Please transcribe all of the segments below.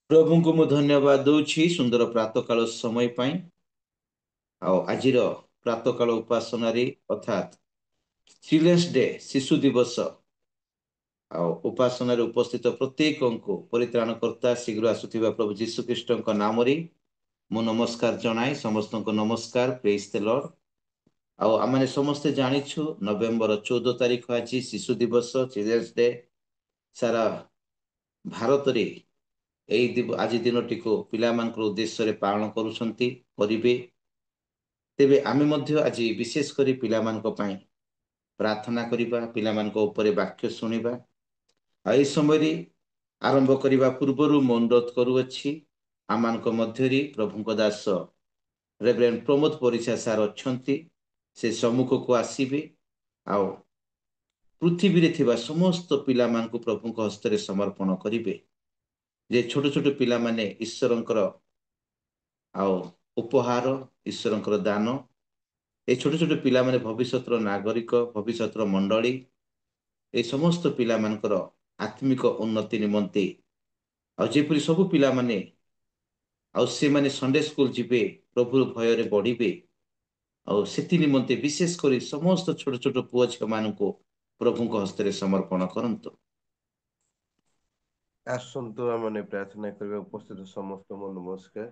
प्रभु को मु धन्यवाद दूची सुंदर प्रातः काल समय पाई आजिर प्रातः काल उपासना अर्थात चिल्ड्रेन्स डे शिशु दिवस उपासना उपस्थित प्रत्येक को परित्राणकर्ता शीघ्र आसुथिबा प्रभु जीशुख्रीष्ट नाम मु नमस्कार जनाई समस्त को नमस्कार प्रेज द लॉर्ड। आम समस्ते जानिछु नवेम्बर 14 तारिख आज शिशु दिवस चिल्ड्रेन्स डे सारा भारत रे आज दिन टी पिलामान उद्देश्य रे पालन करुछंती करिवे। तेबे आमे मध्य आज विशेष करी पिलामान को पई प्रार्थना करिबा पिलामान को ऊपर वाक्य सुनिबा। एहि समय रे आरंभ करिबा पूर्वरु अनुरोध करूअछि आमान को मध्य रे प्रभु दास रेवरेंड प्रमोद परिछा सार अछंती से सम्मुख को आसीबे आ पृथ्वी रे थिबा समस्त पिलामान को प्रभु को हस्त रे समर्पण करिवे। जे छोट छोट पिला माने ईश्वरंकर आओ उपहार ईश्वरंकर दान ए छोट छोट पिला माने भविष्यतर नागरिक भविष्यतर मंडली ए समस्त पिला मानकर आत्मिक उन्नति निमंते जेपरि सब पिला माने से माने संडे स्कूल जिबे प्रभु भय रे बढ़िबे सेति निमंते विशेष करी समस्त छोट छोट पुआ झियो माननको प्रभु को हस्त रे समर्पण करंतु। आसंतु आमने प्रार्थना करबा उपस्थित समस्त को नमस्कार।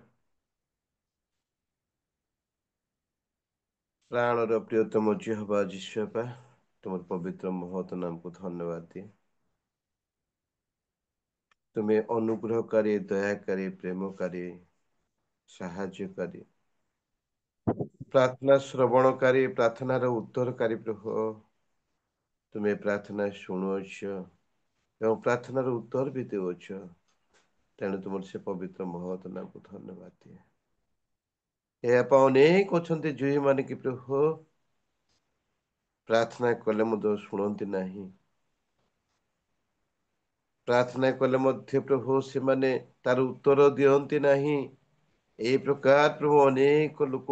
प्राणर प्रियतम जिह्वा जीशुपा तुम पवित्र महत नाम को धन्यवाद दिए। तुम्हें अनुग्रहकारी दयाकारी प्रेमकारी साहाय्यकारी प्रार्थना श्रवणकारी प्रार्थनार उत्तरकारी प्रभु तुम्हें प्रार्थना शुणुअछ एवं प्रार्थनार उत्तर भी देउछ। तेणु तुम से पवित्र महत नाम को धन्यवाद दिए। अनेक अच्छा जुई मान कि प्रभु प्रार्थना कले मध्य शुणती नहीं प्रार्थना कले मध्य प्रभु से माने तार उत्तर दियंती नहीं। ए प्रकार प्रभु अनेक लोक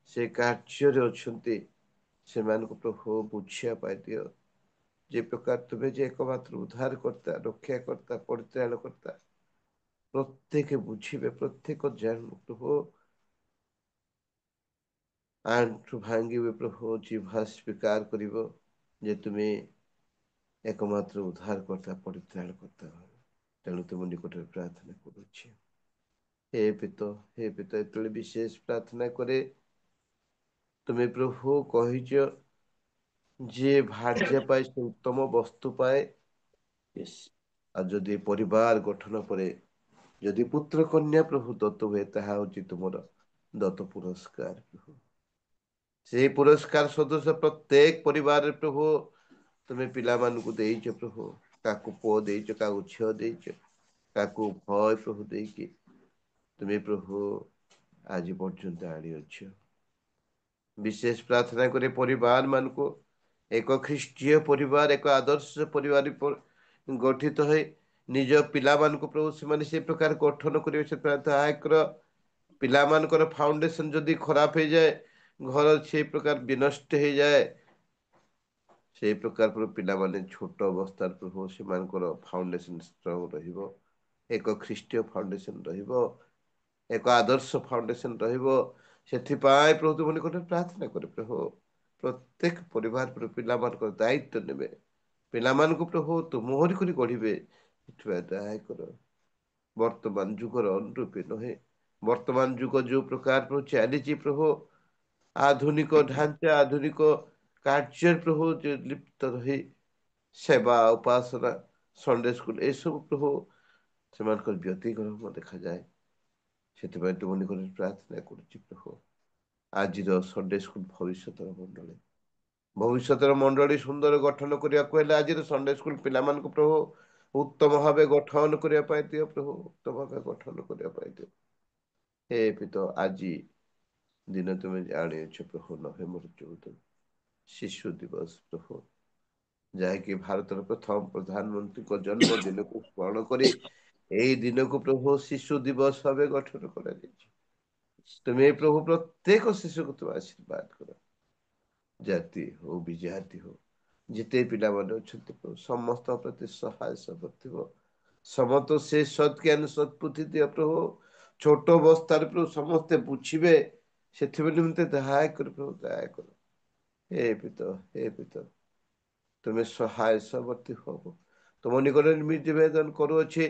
से कार्य अच्छे से प्रभु बुझिया पाई दियो जे प्रकार तुम्हें जे एकमात्र उद्धार करता रक्षा करता परित्राण करता प्रत्येक बुझे प्रत्येक जान प्रभु आंठु भांगे प्रभु जीवा स्वीकार करिवो जे तुम्हें एकमात्र उद्धार करता परित्राण करता। तेणु तुम निकट प्रार्थना करुच्छे हे पिता ये विशेष प्रार्थना करे तुम्हें प्रभु कहीच जे भार्य पाए से उत्तम वस्तु पाए जदि परिवार गठन पर जदि पुत्र कन्या प्रभु दत्त हुए ताहा होची तुमर दत्त पुरस्कार प्रभु से पुरस्कार सदस्य प्रत्येक परिवार प्रभु तुम्हें पिला मानकु देइछ प्रभु काकु पुओ देइछ काकु झियो देइछ काकु भय प्रभु देइकी तुम्हें प्रभु आज पर्यंत आनी अच्छ। विशेष प्रार्थना करे परिवार मान को एक ख्रीष्टीय परिवार एक आदर्श परिवार गठित है निज पिला मान को प्रभु से प्रकार गठन करेंगे से ताकर पिला मानकर फाउंडेशन जदि खराब हो जाए घर से प्रकार विनष्ट हो जाए से प्रकार प्रभु पिला माने छोट अवस्था प्रभु से फाउंडेशन स्ट्रंग रहिबो एक ख्रीष्टीय फाउंडेशन रहिबो एक आदर्श फाउंडेशन रहिबो सेथिपाई प्रभु तुम निकट प्रार्थना करे प्रभु प्रत्येक परिवार पर पिला मानकर दायित्व नेबे पिला मान को प्रभु तुम करी गढ़िबे दया कर। वर्तमान जुगर अनुरूपी नहे वर्तमान जुग जो प्रकार प्रभु चली प्रभु आधुनिक ढांचा आधुनिक कार्य प्रभु जो लिप्त रही सेवा उपासना संडे स्कूल ए सब प्रभु से व्यतिक्रम देखा जाए से तुम निकट प्रार्थना करुच्ची प्रभु आज संडे स्कूल भविष्य मंडली सुंदर गठन करने आज संडे स्कूल पिला प्रभु उत्तम भाव गठन करने दियो प्रभु उत्तम भाव गठन करने दियो। हे पिता आज दिन तुम्हें जाने प्रभु नवेम्बर 14 शिशु दिवस प्रभु जहाँकि भारत प्रथम प्रधानमंत्री को जन्मदिन को स्मरण करी यही दिन को प्रभु शिशु दिवस भाव गठन कर तुम्हें प्रभु प्रत्येक शिशु को तुम आशीर्वाद कर जाति हो विजाति हो जिते पिला माने प्रभु समस्त प्रति सहाय सब ସମସ୍ତ ସେ ସତ୍ଜ୍ଞାନ ସତ୍ବୁଦ୍ଧି ଦିଅ ପ୍ରଭୁ। ଛୋଟ ଅବସ୍ଥାରେ ପ୍ରଭୁ ସମସ୍ତେ ବୁଝିବେ, ସେଥିପାଇଁ ନିମନ୍ତେ ଦୟାକରି ପ୍ରଭୁ ଦୟାକର। ହେ ପିତ, ହେ ପିତ, ତୁମେ ସହାୟ ସମର୍ଥି ହବ। ତୁମ ନିକଟରେ ନିବେଦନ କରୁଅଛି,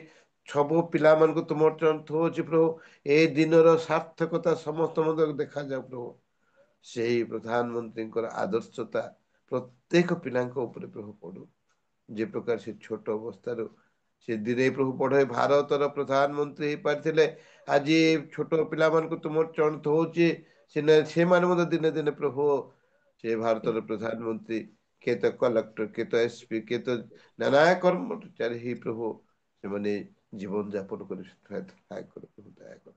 ସବୁ ପିଲାମାନଙ୍କୁ ତୁମର ଚରଣ ଥଉଅଛି ପ୍ରଭୁ। ଏଇ ଦିନର ସାର୍ଥକତା ସମସ୍ତ ମଧ୍ୟ ଦେଖାଯାଉ ପ୍ରଭୁ। ସେହି ପ୍ରଧାନମନ୍ତ୍ରୀଙ୍କର ଆଦର୍ଶତା ପ୍ରତ୍ୟେକ ପିଲାଙ୍କ ଉପରେ ପ୍ରଭୁ ପଡୁ। ଯେ ପ୍ରକାର ସେ ଛୋଟ ଅବସ୍ଥାରୁ ସେ ଦିନେ ପ୍ରଭୁ ବଡ଼ ଭାରତର ପ୍ରଧାନମନ୍ତ୍ରୀ ହେଇପାରିଥିଲେ, ଆଜି ଛୋଟ ପିଲାମାନଙ୍କୁ ତୁମର ଚରଣ ଥଉଛି, ସେମାନେ ମଧ୍ୟ ଦିନେ ଦିନେ ପ୍ରଭୁ ସେ ଭାରତର ପ୍ରଧାନମନ୍ତ୍ରୀ, କିଏ ତ କଲେକ୍ଟର, କିଏ ତ ଏସପି, କିଏ ତ ନାନା କର୍ମଚାରୀ ହିଁ ପ୍ରଭୁ ସେମାନେ ଜୀବନ ଯାପନ କରି ଦୟା କର।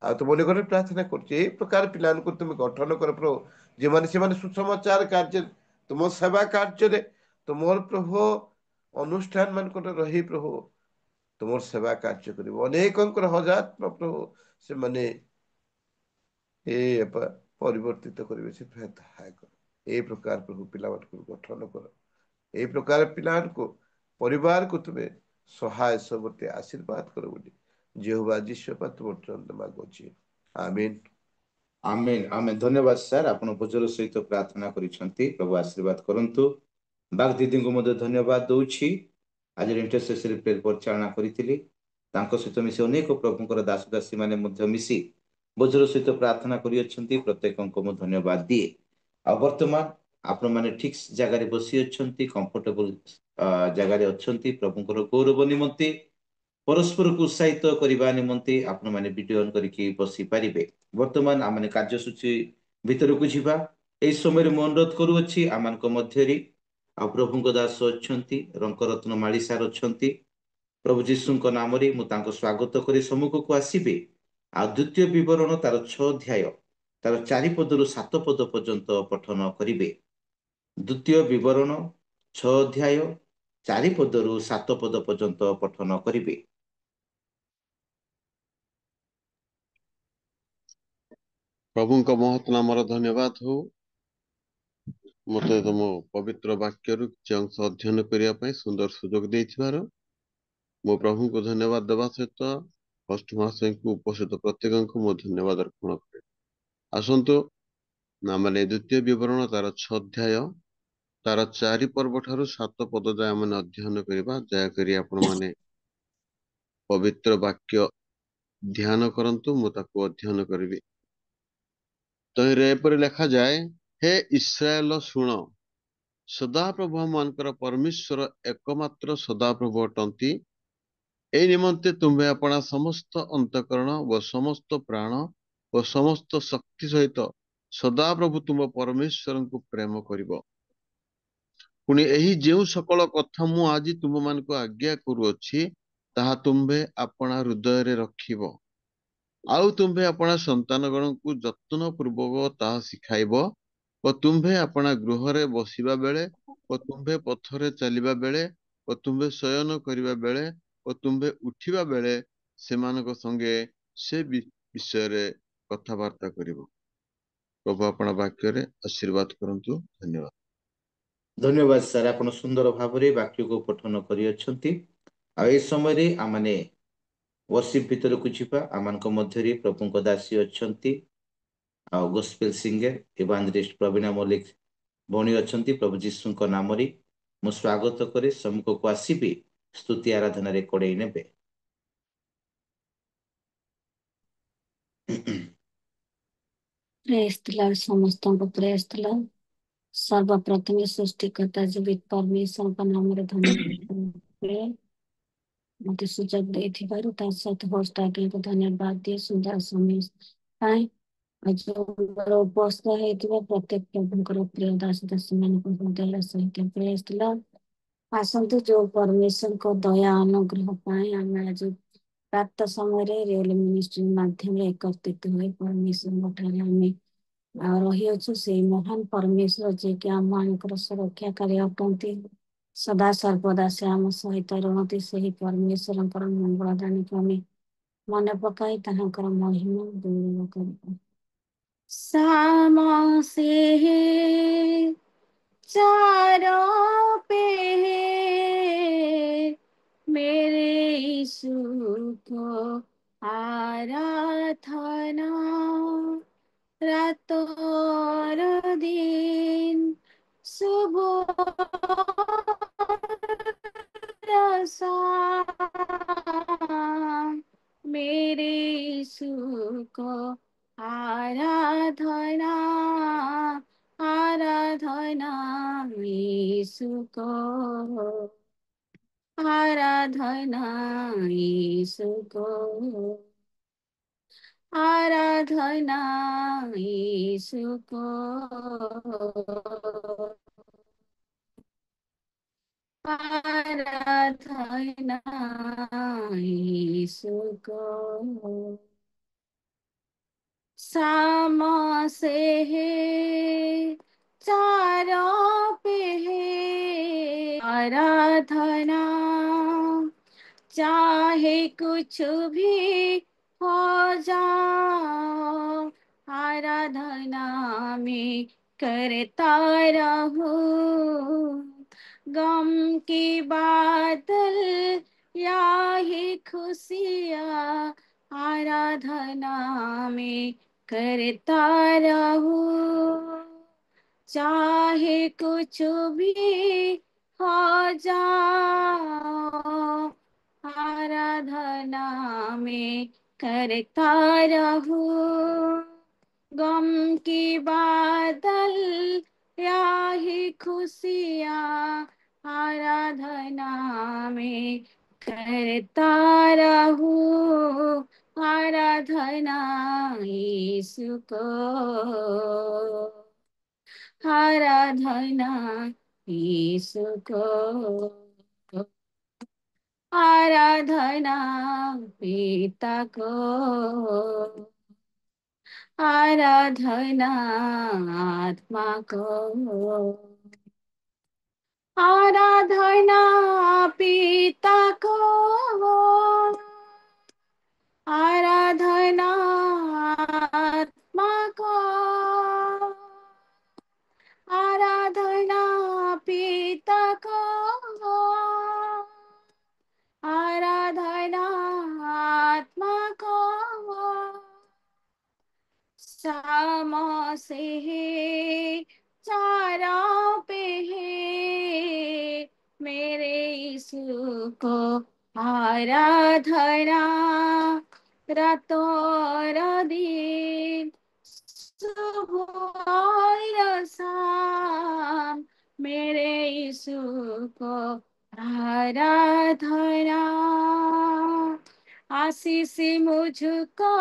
ଆଉ ତୁମ ନିକଟରେ ପ୍ରାର୍ଥନା କରୁଛି, ଏଇ ପ୍ରକାର ପିଲାମାନଙ୍କୁ ତୁମେ ଗଠନ କର ପ୍ରଭୁ, ଯେଉଁମାନେ ସେମାନେ ସୁସମାଚାର କାର୍ଯ୍ୟରେ, ତୁମ ସେବା କାର୍ଯ୍ୟରେ, ତୁମର ପ୍ରଭୁ ଅନୁଷ୍ଠାନ ମାନଙ୍କରେ ରହି ପ୍ରଭୁ ତୁମର ସେବା କାର୍ଯ୍ୟ କରିବ। ଅନେକଙ୍କର ହଜାର ପ୍ରଭୁ ସେମାନେ ପରିବର୍ତ୍ତିତ କରିବେ, ସେଥିପାଇଁ ଦୟା କର। ଏଇ ପ୍ରକାର ପ୍ରଭୁ ପିଲାମାନଙ୍କୁ ଗଠନ କର। ଏଇ ପ୍ରକାର ପିଲାମାନଙ୍କୁ, ପରିବାରକୁ ତୁମେ ସହାୟ ସମୃଦ୍ଧି ଆଶୀର୍ବାଦ କର ବୋଲି ଯେହୋବା ଯିଶୁଙ୍କ ତୁମ ଚରଣରେ ମାଗୁଅଛି, ଆମେନ୍। ଆମେନ୍ ଆମେନ୍। ଧନ୍ୟବାଦ ସାର୍, ଆପଣ ଭୋଜର ସହିତ ପ୍ରାର୍ଥନା କରିଛନ୍ତି। ପ୍ରଭୁ ଆଶୀର୍ବାଦ କରନ୍ତୁ। ବାଗ ଦିଦିଙ୍କୁ ମଧ୍ୟ ଧନ୍ୟବାଦ ଦଉଛି। ଆଜି ଇଣ୍ଟରସେସରୀ ପ୍ରେୟର ପରିଚାଳନା କରିଥିଲି। ତାଙ୍କ ସହିତ ମିଶି ଅନେକ ପ୍ରଭୁଙ୍କର ଦାସ ଦାସୀ ମାନେ ମଧ୍ୟ ମିଶି ଭୋଜର ସହିତ ପ୍ରାର୍ଥନା କରିଅଛନ୍ତି। ପ୍ରତ୍ୟେକଙ୍କୁ ମୁଁ ଧନ୍ୟବାଦ ଦିଏ। ଆଉ ବର୍ତ୍ତମାନ ଆପଣମାନେ ଠିକ୍ ଜାଗାରେ ବସି ଅଛନ୍ତି, କମ୍ଫର୍ଟେବଲ ଜାଗାରେ ଅଛନ୍ତି। ପ୍ରଭୁଙ୍କର ଗୌରବ ନିମନ୍ତେ, ପରସ୍ପରକୁ ଉତ୍ସାହିତ କରିବା ନିମନ୍ତେ ଆପଣମାନେ ଭିଡିଓ ଅନ୍ କରିକି ବସିପାରିବେ। ବର୍ତ୍ତମାନ ଆମେ କାର୍ଯ୍ୟସୂଚୀ ଭିତରକୁ ଯିବା। ଏହି ସମୟରେ ମୁଁ ଅନୁରୋଧ କରୁଅଛି, ଆମମାନଙ୍କ ମଧ୍ୟରେ ଆଉ ପ୍ରଭୁଙ୍କ ଦାସ ଅଛନ୍ତି, ରଙ୍କରତ୍ନ ମାଳି ସାର୍ ଅଛନ୍ତି। ପ୍ରଭୁ ଯୀଶୁଙ୍କ ନାମରେ ମୁଁ ତାଙ୍କ ସ୍ୱାଗତ କରି ସମ୍ମୁଖକୁ ଆସିବେ। ଆଉ ଦ୍ୱିତୀୟ ବିବରଣ ତାର 6 ଅଧ୍ୟାୟ, ତାର 4 ପଦରୁ 7 ପଦ ପର୍ଯ୍ୟନ୍ତ ପଠନ କରିବେ। ଦ୍ୱିତୀୟ ବିବରଣ 6 ଅଧ୍ୟାୟ 4 ପଦରୁ 7 ପଦ ପର୍ଯ୍ୟନ୍ତ ପଠନ କରିବେ। ପ୍ରଭୁଙ୍କ ମହତ୍ ନାମର ଧନ୍ୟବାଦ ହଉ। ମୋତେ ତମ ପବିତ୍ର ବାକ୍ୟରୁ କିଛି ଅଂଶ ଅଧ୍ୟୟନ କରିବା ପାଇଁ ସୁନ୍ଦର ସୁଯୋଗ ଦେଇଥିବାରୁ ମୁଁ ପ୍ରଭୁଙ୍କୁ ଧନ୍ୟବାଦ ଦେବା ସହିତ ହୋଷ୍ଟ ମହାଶୟଙ୍କୁ, ଉପସ୍ଥିତ ପ୍ରତ୍ୟେକଙ୍କୁ ମୁଁ ଧନ୍ୟବାଦ ଅର୍ପଣ କରେ। ଆସନ୍ତୁ ମାନେ ଦ୍ୱିତୀୟ ବିବରଣ ତାର 6 ଅଧ୍ୟାୟ ତାର 4 ପର୍ବ ଠାରୁ 7 ପଦ ଯାଏ ଆମେ ଅଧ୍ୟୟନ କରିବା। ଦୟାକରି ଆପଣ ମାନେ ପବିତ୍ର ବାକ୍ୟ ଧ୍ୟାନ କରନ୍ତୁ, ମୁଁ ତାକୁ ଅଧ୍ୟୟନ କରିବି। ତହିଁରେ ଏପରି ଲେଖାଯାଏ, ହେ ଇସ୍ରାଏଲ ଶୁଣ, ସଦାପ୍ରଭୁ ଆମମାନଙ୍କର ପରମେଶ୍ୱର ଏକମାତ୍ର ସଦାପ୍ରଭୁ ଅଟନ୍ତି। এই ନିମନ୍ତେ ତୁମ୍ଭେ ଆପଣା ସମସ୍ତ ଅନ୍ତଃକରଣ ଓ ସମସ୍ତ ପ୍ରାଣ ଓ ସମସ୍ତ ଶକ୍ତି ସହିତ ସଦାପ୍ରଭୁ ତୁମ ପରମେଶ୍ୱରଙ୍କୁ ପ୍ରେମ କରିବ। ପୁଣି ଏହି ଯେଉଁ ସକଳ କଥା ମୁଁ ଆଜି ତୁମମାନଙ୍କୁ ଆଜ୍ଞା କରୁଅଛି, ତାହା ତୁମ୍ଭେ ଆପଣା ହୃଦୟରେ ରଖିବ। ଆଉ ତୁମ୍ଭେ ଆପଣା ସନ୍ତାନଗଣଙ୍କୁ ଯତ୍ନ ପୂର୍ବକ ତାହା ଶିଖାଇବ। ଓ ତୁମ୍ଭେ ଆପଣା ଗୃହରେ ବସିବା ବେଳେ ଓ ତୁମ୍ଭେ ପଥରେ ଚାଲିବା ବେଳେ ଓ ତୁମ୍ଭେ ଶୟନ କରିବା ବେଳେ ଓ ତୁମ୍ଭେ ଉଠିବା ବେଳେ ସେମାନଙ୍କ ସଙ୍ଗେ ସେ ବିଷୟରେ କଥାବାର୍ତ୍ତା କରିବ। ପ୍ରଭୁ ଆପଣା ବାକ୍ୟରେ ଆଶୀର୍ବାଦ କରନ୍ତୁ। ଧନ୍ୟବାଦ। ଧନ୍ୟବାଦ ସାର୍, ଆପଣ ସୁନ୍ଦର ଭାବରେ ବାକ୍ୟକୁ ପଠନ କରିଅଛନ୍ତି। ଆଉ ଏ ସମୟରେ ଆମମାନେ ୱର୍ସିପ ଭିତରକୁ ଯିବା। ଆମମାନଙ୍କ ମଧ୍ୟରେ ପ୍ରଭୁଙ୍କ ଦାସୀ ଅଛନ୍ତି, ଆଉ ଗୋସ୍ପେଲ ସିଙ୍ଗର ଇଭାଞ୍ଜଲିଷ୍ଟ ପ୍ରବୀଣା ମଲ୍ଲିକ ଭଉଣୀ ଅଛନ୍ତି। ପ୍ରଭୁ ଯୀଶୁଙ୍କ ନାମରେ ମୁଁ ସ୍ୱାଗତ କରି ସମ୍ମୁଖକୁ ଆସିବି, ସ୍ତୁତି ଆରାଧନାରେ କଡ଼େଇ ନେବେ। ପ୍ରେସ୍ ଥିଲା, ସମସ୍ତଙ୍କୁ ପ୍ରେସ୍ ଥିଲା। ସର୍ବପ୍ରଥମେ ସୃଷ୍ଟିକର୍ତ୍ତା ଜୀବିତ ପରମେଶ୍ୱରଙ୍କ ନାମରେ ଧନ୍ୟବାଦ। ମତେ ସୁଯୋଗ ଦେଇଥିବାରୁ ତା ସହିତ ହୋଷ୍ଟ ଆଜ୍ଞାକୁ ଧନ୍ୟବାଦ ଦିଏ ସୁନ୍ଦର ସମୟ ପାଇଁ। ଆଜି ଉପସ୍ଥିତ ହେଇଥିବା ପ୍ରତ୍ୟେକ ପ୍ରଭୁଙ୍କର ପ୍ରିୟ ଦାସ ଦାସୀ ମାନଙ୍କୁ ହୃଦୟର ସହିତ ପ୍ରେସ୍ ଥିଲା। ଆସନ୍ତୁ, ଯୋଉ ପରମେଶ୍ୱରଙ୍କ ଦୟା ଅନୁଗ୍ରହ ପାଇଁ ଆମେ ଆଜି ପ୍ରାପ୍ତ ସମୟରେ ରିଏଲ ମିନିଷ୍ଟ୍ରି ମାଧ୍ୟମରେ ଏକତ୍ରିତ ହୋଇ ପରମେଶ୍ୱରଙ୍କ ଠାରେ ଆମେ ରହିଅଛୁ। ସେଇ ମହାନ ପରମେଶ୍ୱର ଯିଏକି ଆମମାନଙ୍କର ସୁରକ୍ଷାକାରୀ ଅଟନ୍ତି, ସଦା ସର୍ବଦା ସେ ଆମ ସହିତ ରୁହନ୍ତି। ସେହି ପରମେଶ୍ୱରଙ୍କର ମଙ୍ଗଳ ଦାନକୁ ଆମେ ମନେ ପକାଇ ତାହାଙ୍କର ମହିମା ଗୌରବ କରିବା। सामा से है चारों पे है मेरे यीशु को आराधना रातों और दिन सुबह और शाम मेरे यीशु को आराधना आराधना यीशु को आराधना यीशु को आराधना यीशु को आराधना यीशु को सामा से है चारों पे है आराधना चाहे कुछ भी हो जाओ आराधना में करता रहूं गम की बादल या ही खुशियाँ आराधना में करता रहूं चाहे कुछ भी हो जाओ आराधना में करता रहूं गम की बादल या ही खुशियाँ आराधना में करता रहूं आराधना यीशु को आराधना यीशु को आराधना पिता को आराधना आत्मा को आराधना पिता को आराधना आत्मा को आराधना पिता को आराधना आत्मा को सामा से है चारों पे है मेरे यीशु को आराधना रातों और दिन सुबह और शाम मेरे यीशु को आराधना आशीष मुझको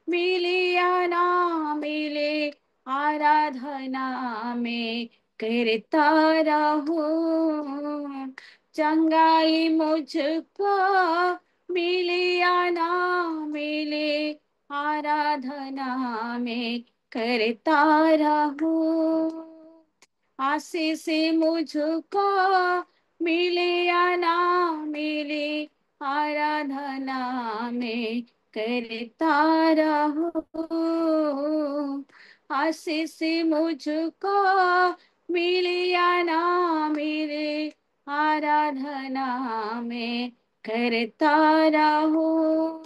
मिले या ना मिले आराधना में करता रहूं चंगाई मुझको मिले या ना मिले आराधना में करता रहूं आशीष मुझको मिले या ना मिले आराधना में करता रहूं आशीष मुझको मिले या ना मिले आराधना में करता रहूं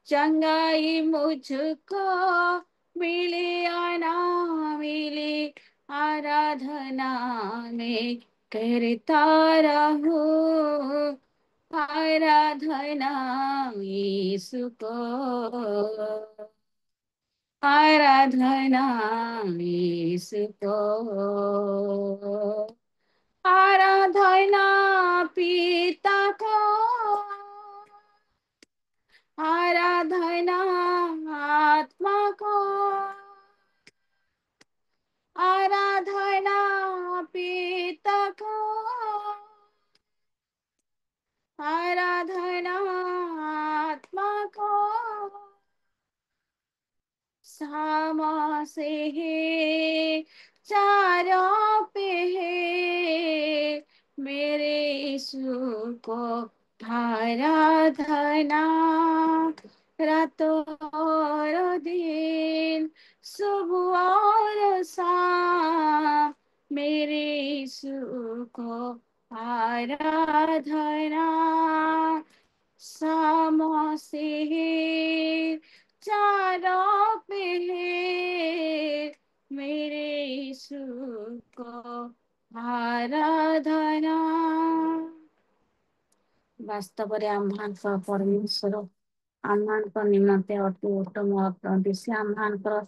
चंगाई मुझको मिले या ना मिले आराधना में करता रहूं आराधना यीशु को आराधना यीशु को आराधना पिता को आराधना आत्मा को आराधना पिता को आराधना आत्मा को सामा से है चारों पे है मेरे यीशु को आराधना रातों और दिन सुबह और शाम मेरे यीशु को आराधना सामसे चारों पे है मेरे यीशु को आराधना। ବାସ୍ତବରେ ଆମ୍ଭମାନଙ୍କ ପରମେଶ୍ୱର ଆମ୍ଭମାନଙ୍କ ନିମନ୍ତେ ଅତି ଉତ୍ତମ ଅଟନ୍ତି। ସେ ଆମ୍ଭମାନଙ୍କର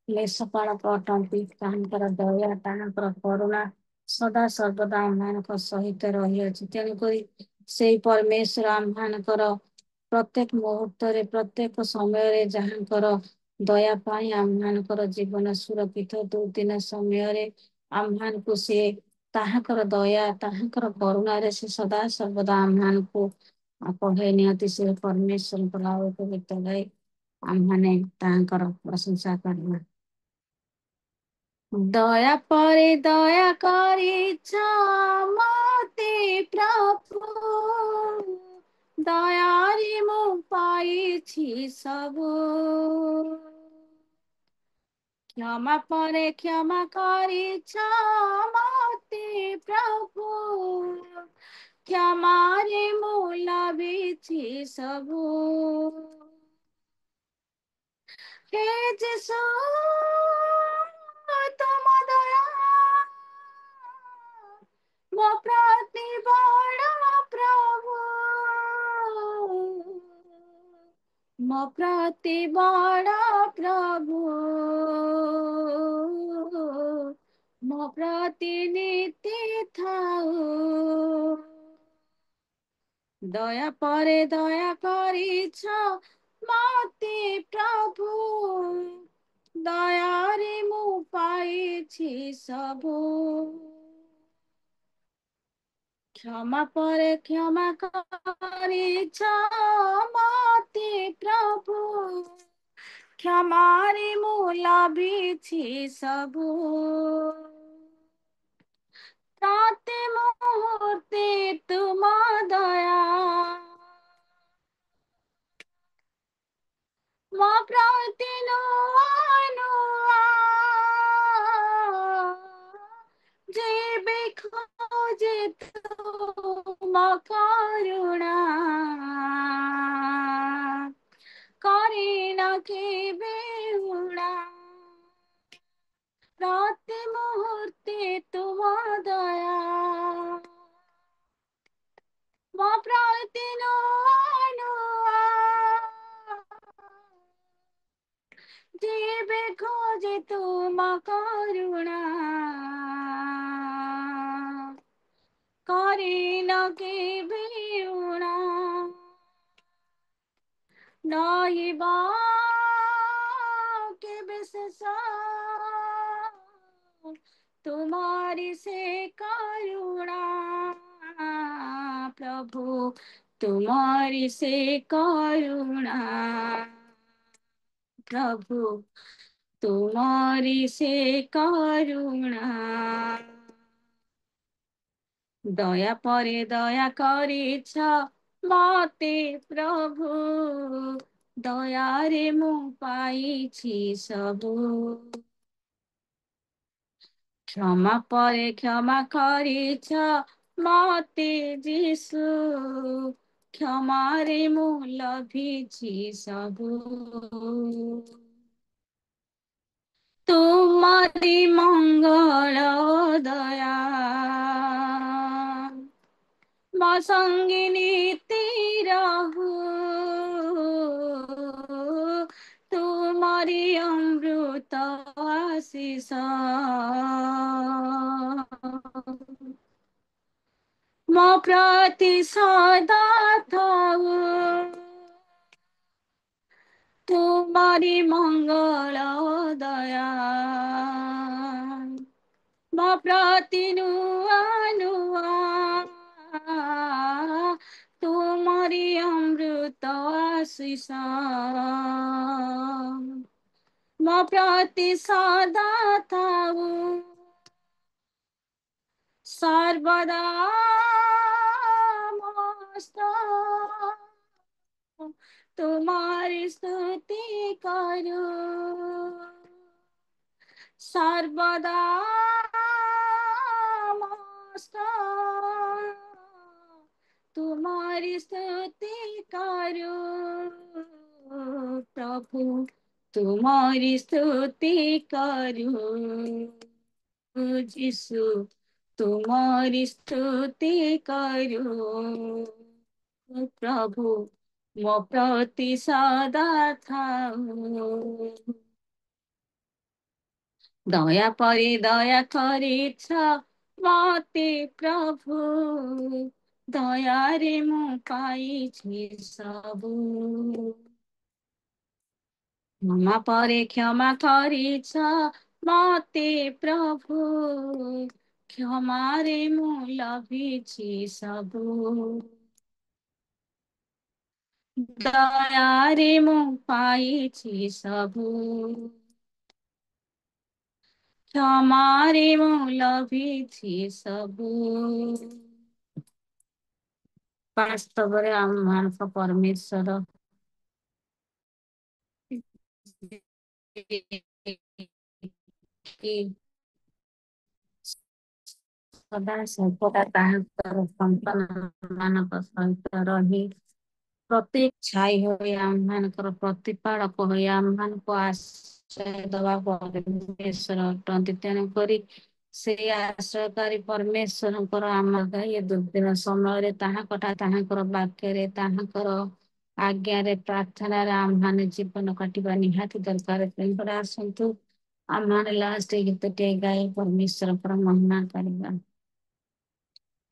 କ୍ଲେଶପାଳକ ଅଟନ୍ତି। ତାହାଙ୍କର ଦୟା ତାହାଙ୍କର କରୁଣା ସଦା ସର୍ବଦା ଆମ୍ଭମାନଙ୍କ ସହିତ ରହିଅଛି। ତେଣୁକରି ସେଇ ପରମେଶ୍ୱର ଆମ୍ଭମାନଙ୍କର ପ୍ରତ୍ୟେକ ମୁହୂର୍ତ୍ତରେ ପ୍ରତ୍ୟେକ ସମୟରେ ଯାହାଙ୍କର ଦୟା ପାଇଁ ଆମ୍ଭମାନଙ୍କର ଜୀବନ ସୁରକ୍ଷିତ, ଦୁର୍ଦିନ ସମୟରେ ଆମ୍ଭମାନଙ୍କୁ ସେ ତାହାଙ୍କର ଦୟା ତାହାଙ୍କର କରୁଣାରେ ସେ ସଦା ସର୍ବଦା ଆମ୍ଭମାନଙ୍କୁ କଢେଇ ନିଅନ୍ତି। ସେ ପରମେଶ୍ୱରଙ୍କର ଆଉ ଏକ ଗୀତ ଗାଇ ଆମ୍ଭମାନେ ତାହାଙ୍କର ପ୍ରଶଂସା କରିବା। ଦୟା ପରେ ଦୟା କରିଛ ମତେ ପ୍ରଭୁ, ଦୟାରେ ମୁଁ ପାଇଛି ସବୁ। କ୍ଷମା ପରେ କ୍ଷମା କରିଛ ମତେ ପ୍ରଭୁ, କ୍ଷମାରେ ମୁଁ ଲଭିଛି ସବୁ। ହେ ଯୀଶୁ ତମ ଦୟା ମୋ ପ୍ରତି ବଡ଼ ପ୍ରଭୁ, ମୋ ପ୍ରତି ବଡ଼ ପ୍ରଭୁ, ମୋ ପ୍ରତି ନୀତି ଥାଉ। ଦୟା ପରେ ଦୟା କରିଛ ମତେ ପ୍ରଭୁ, ଦୟାରେ ମୁଁ ପାଇଛି ସବୁ। କ୍ଷମା ପରେ କ୍ଷମା କରିଛ ମତେ ପ୍ରଭୁ, କ୍ଷମାରେ ମୁଁ ଲଭିଛି ସବୁ। ପ୍ରତି ମୁହୂର୍ତ୍ତେ ତୁମ ଦୟା ମୋ ପ୍ରତି ନୂଆ ନୂଆ, ଯେବେ ଖୋଜେ ତୁମ କରୁଣା, କରିନ କେବେ ଉଣା। ପ୍ରତି ମୁହୂର୍ତ୍ତେ ତୁମ ଦୟା ମୋ ପ୍ରତି ନୂଆ ନୂଆ, ଯେବେ ଖୋଜେ ତୁମ କରୁଣା, କରିନ କେବେ ଉଣା। ନହିବ କେବେ ଶେଷ ତୁମରି ସେ କରୁଣା, ପ୍ରଭୁ ତୁମରି ସେ କରୁଣା, ପ୍ରଭୁ ତୁମରି ସେ କରୁଣା। ଦୟା ପରେ ଦୟା କରିଛ ମତେ ପ୍ରଭୁ, ଦୟାରେ ମୁଁ ପାଇଛି ସବୁ। କ୍ଷମା ପରେ କ୍ଷମା କରିଛ ମତେ ଯୀଶୁ, କ୍ଷମାରେ ମୁଁ ଲଭିଛି ସବୁ। ତୁମରି ମଙ୍ଗଳ ଦୟା ମୋ ସଙ୍ଗେ ନିତି ରହୁ, ତୁମରି ଅମୃତ ଆଶିଷ ମୋ ପ୍ରତି ସଦା ଥାଉ। ତୁମରି ମଙ୍ଗଳ ଦୟା ମୋ ପ୍ରତି ନୂଆ ନୂଆ, ତୁମରି ଅମୃତ ଆଶିଷ ମୋ ପ୍ରତି ସଦା ଥାଉ। ସର୍ବଦା ମସ୍ତ ତୁମରି ସ୍তুତି କରୁ, ସର୍ବଦା ମସ୍ତ तुम्हारी स्तुति करूं प्रभु, तुम्हारी स्तुति करूं यीशु, तुम्हारी स्तुति करूं प्रभु, ମୋ ପ୍ରତି ସଦା ଥାଉ। ଦୟା ପରେ ଦୟା କରିଛ ମତେ ପ୍ରଭୁ, ଦୟାରେ ମୁଁ ପାଇଛି ସବୁ। କ୍ଷମା ପରେ କ୍ଷମା କରିଛ ମତେ ପ୍ରଭୁ, କ୍ଷମାରେ ମୁଁ ଲଭିଛି ସବୁ। ଦୟାରେ ମୁଁ ପାଇଛି ସବୁ, କ୍ଷମାରେ ମୁଁ ଲଭିଛି ସବୁ। ବାସ୍ତବରେ ଆମମାନଙ୍କ ପରମେଶ୍ୱର ସଦା ସର୍ବଦା ତାହାଙ୍କର ସନ୍ତାନମାନଙ୍କ ସହିତ ରହି ପ୍ରତ୍ୟେକ ଛାଇ ହୋଇ ଆମମାନଙ୍କର ପ୍ରତିପାଳକ ହୋଇ ଆମମାନଙ୍କୁ ଆଶ୍ରୟ ଦେବା ପରମେଶ୍ୱର ଅଟନ୍ତି। ତେଣୁକରି ସେଇ ଆଶ୍ରୟକାରୀ ପରମେଶ୍ୱରଙ୍କର ଆମ ଏ ଦୁର୍ଦିନ ସମୟରେ ତାହାଙ୍କର ବାକ୍ୟରେ, ତାହାଙ୍କର ଆଜ୍ଞାରେ, ପ୍ରାର୍ଥନାରେ ଆମମାନେ ଜୀବନ କାଟିବା ନିହାତି ଦରକାର। ତେଣୁକରି ଆସନ୍ତୁ ଆମମାନେ ଲାଷ୍ଟ ଗୀତଟିଏ ଗାଇ ପରମେଶ୍ୱରଙ୍କର ମହିମା କରିବା।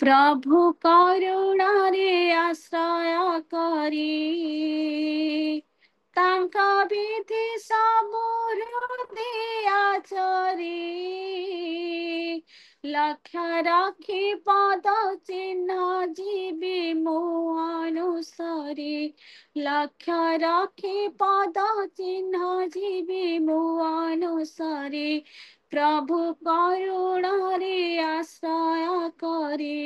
ପ୍ରଭୁ କରୁଣାରେ ଆଶ୍ରୟ କରି ତାଙ୍କ ବିଧି ସବୁ ହୃଦୟ ଚରି, ଲକ୍ଷ୍ୟ ରଖି ପଦ ଚିହ୍ନ ଯିବି ମୁଁ ଅନୁସରି, ଲକ୍ଷ୍ୟ ରଖି ପଦ ଚିହ୍ନ ଯିବି ମୁଁ ଅନୁସରି, ପ୍ରଭୁ କରୁଣାରେ ଆଶ୍ରୟ କରି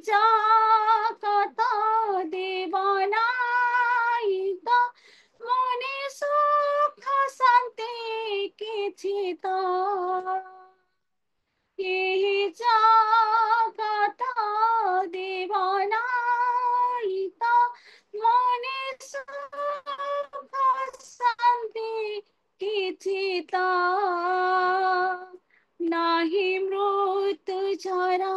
ଜଗତ ଦେବନାୟକ ମନେ ସୁଖ ଶାନ୍ତି କିଛି ତ ଜଗତ ଦେବନାୟକ ମନେ ସୁଖ ଶାନ୍ତି କିଛି ତ ନାହିଁ ମୃତ୍ୟୁ ଝରା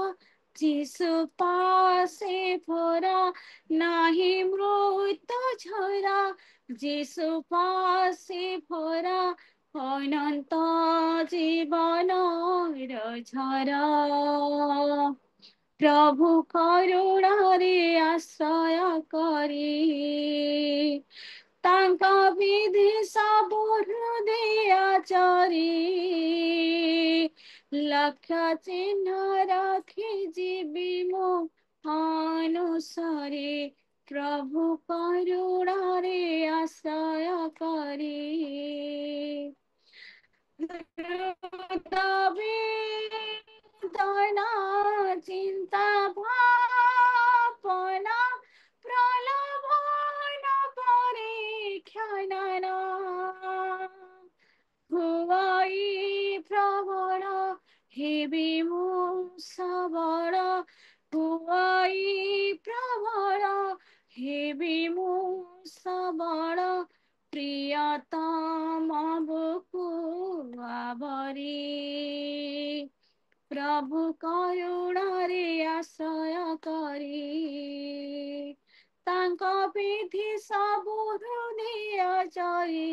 যিশু পাশে ভরা, নাহি মৃত্যু ঝরা যিশু পাশে ভরা, অনন্ত জীবনর ঝরা। প্রভু করুণারে আশ্রয় করি ତାଙ୍କ ବିଧି ସବୁ ହୃଦୟ ଚରି, ଲକ୍ଷ୍ୟ ଚିହ୍ନ ରଖି ଯିବି ମୁଁ ଅନୁସରି, ପ୍ରଭୁ କରୁଣାରେ ଆଶ୍ରୟ କରି। বেদনা চিন্তা ভাবনা প্রলোভন পরীক্ষণ ভুয়াই প্রবল হেবি মূল সবল, ভুয়াই প্রবল হেবি মূল সবল, প্রিয়তম বুকু আবরি, প্রভু করুণারে আশ্রୟ କରି ତାଙ୍କ ବିଧି ସବୁ ହୃଦୟ ଚରି,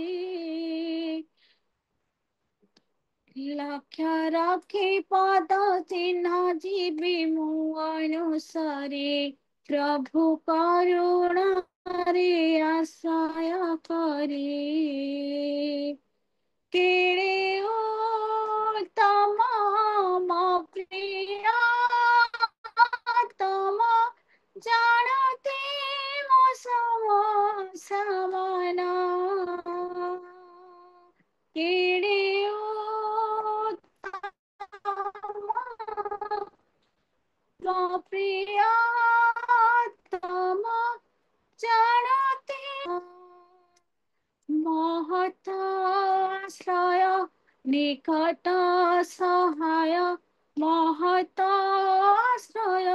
ଲକ୍ଷ୍ୟ ରଖି ପଦ ଚିହ୍ନ ଯିବି ମୁଁ ଅନୁସରି, ପ୍ରଭୁ କରୁଣାରେ ଆଶ୍ରୟ କରି। କେଡ଼େ ଉତ୍ତମ ମୋ ପ୍ରିୟତମ, ଜାଣନ୍ତି ମୋ ସମସ୍ତ। କେଡ଼େ ମୋ ପ୍ରିୟତମ, ଜାଣନ୍ତି ମହତ ଆଶ୍ରୟ ନିକଟ ସହାୟ, महत आश्रय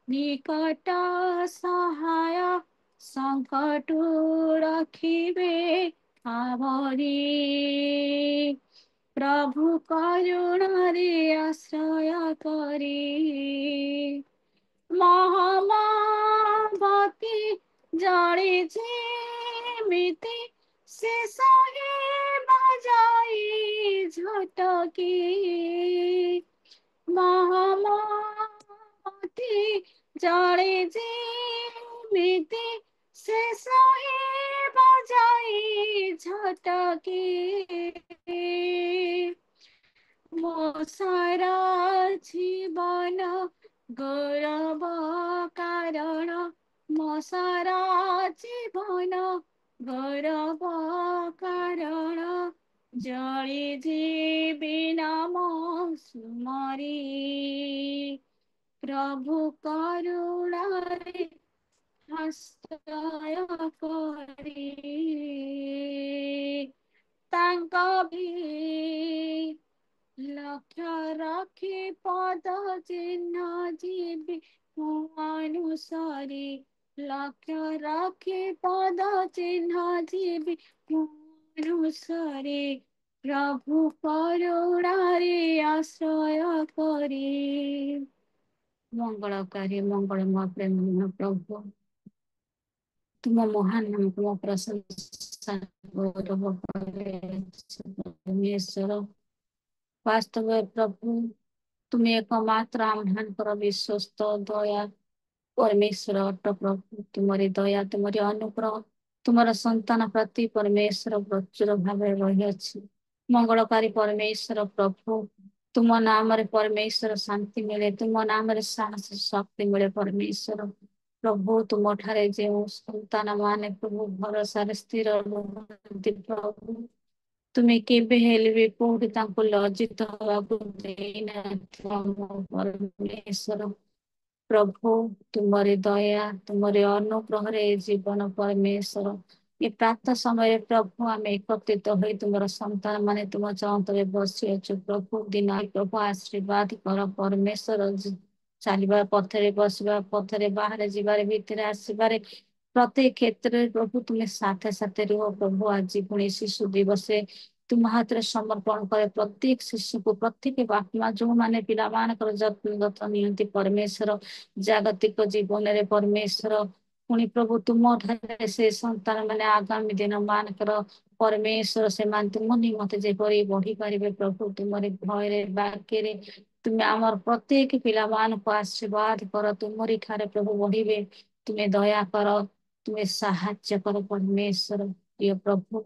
निकट सहाय संकट रखिबे आवरी प्रभु करुणारे आश्रय करी महामावती जड़े जेमिति से सहे बजाई झटकी महामावती जड़े जेमिति से सहे बजाई झटकी ମୋ ସାରା ଜୀବନ ଗୌରବ କାରଣ ମୋ ସାରା ଜୀବନ ଗୌରବ କାରଣ ଜଳି ଯିବି ନାମ ସୁମରି ପ୍ରଭୁ କରୁଣାରେ ଆଶ୍ରୟ କରି ତାଙ୍କ ବି ଲକ୍ଷ୍ୟ ରଖି ପଦ ଚିହ୍ନ ଯିବି ମୁଁ ଅନୁସରି ଲକ୍ଷ୍ୟ ରଖି ପଦ ଚିହ୍ନ ଯିବି ମୁଁ ଅନୁସରି ପ୍ରଭୁ କରୁଣାରେ ଆଶ୍ରୟ କରି ମଙ୍ଗଳକାରୀ ମଙ୍ଗଳମୟ ପ୍ରେମ ପ୍ରଭୁ ତୁମ ମହାନ ନାମକୁ ମୋ ପ୍ରଶଂସା ଗୌରବ କରେ ପରମେଶ୍ୱର वास्तव में प्रभु तुम्हें एकमात्र आम्हांकर विश्वस्त दया परमेश्वर अट प्रभु तुम्हारी दया तुम्हारी अनुग्रह तुम्हारा संतान प्रति परमेश्वर प्रचुर भाव रही अछि मंगलकारी परमेश्वर प्रभु तुम नाम रे परमेश्वर शांति मिले तुम नाम रे साहस शक्ति मिले परमेश्वर प्रभु तुम ठारे जे संतान माने प्रभु भरोसा स्थिर रुहंती प्रभु तुमे केबे हेले भी कोठी तांको लज्जित हवाको देना परमेश्वर प्रभु तुम्हारी दया तुम्हारी अनुग्रह रे जीवन परमेश्वर ये प्रातः समय प्रभु आम एकत्रित हो तुम्हारा संतान माने तुम चौंतरे बसी अच्छु प्रभु दिन प्रभु आशीर्वाद कर परमेश्वर चलवा पथरे बसवा पथरे बाहर जीवार भीतर आसबार प्रत्येक क्षेत्र में प्रभु तुम्हें साथे साथे रुह प्रभु आज पुणी शिशु दिवस तुम हाथ में समर्पण करे प्रत्येक शिशु को प्रत्येक बाप माँ जो मैंने पिला मानकर जत्न नियंती परमेश्वर जागतिक जीवन रे परमेश्वर पुणी प्रभु तुम ठारे से संतान मैंने आगामी दिन मानकर परमेश्वर से मान तुम निमते जेपरी बढ़ी पारे प्रभु तुम्हारे भय वाक्य तुम्हें आमर प्रत्येक पिला मान को आशीर्वाद कर तुमरी ठारे प्रभु बढ़िबे तुम्हें दया कर तुम्हें साहाय्य कर परमेश्वर प्रिय प्रभु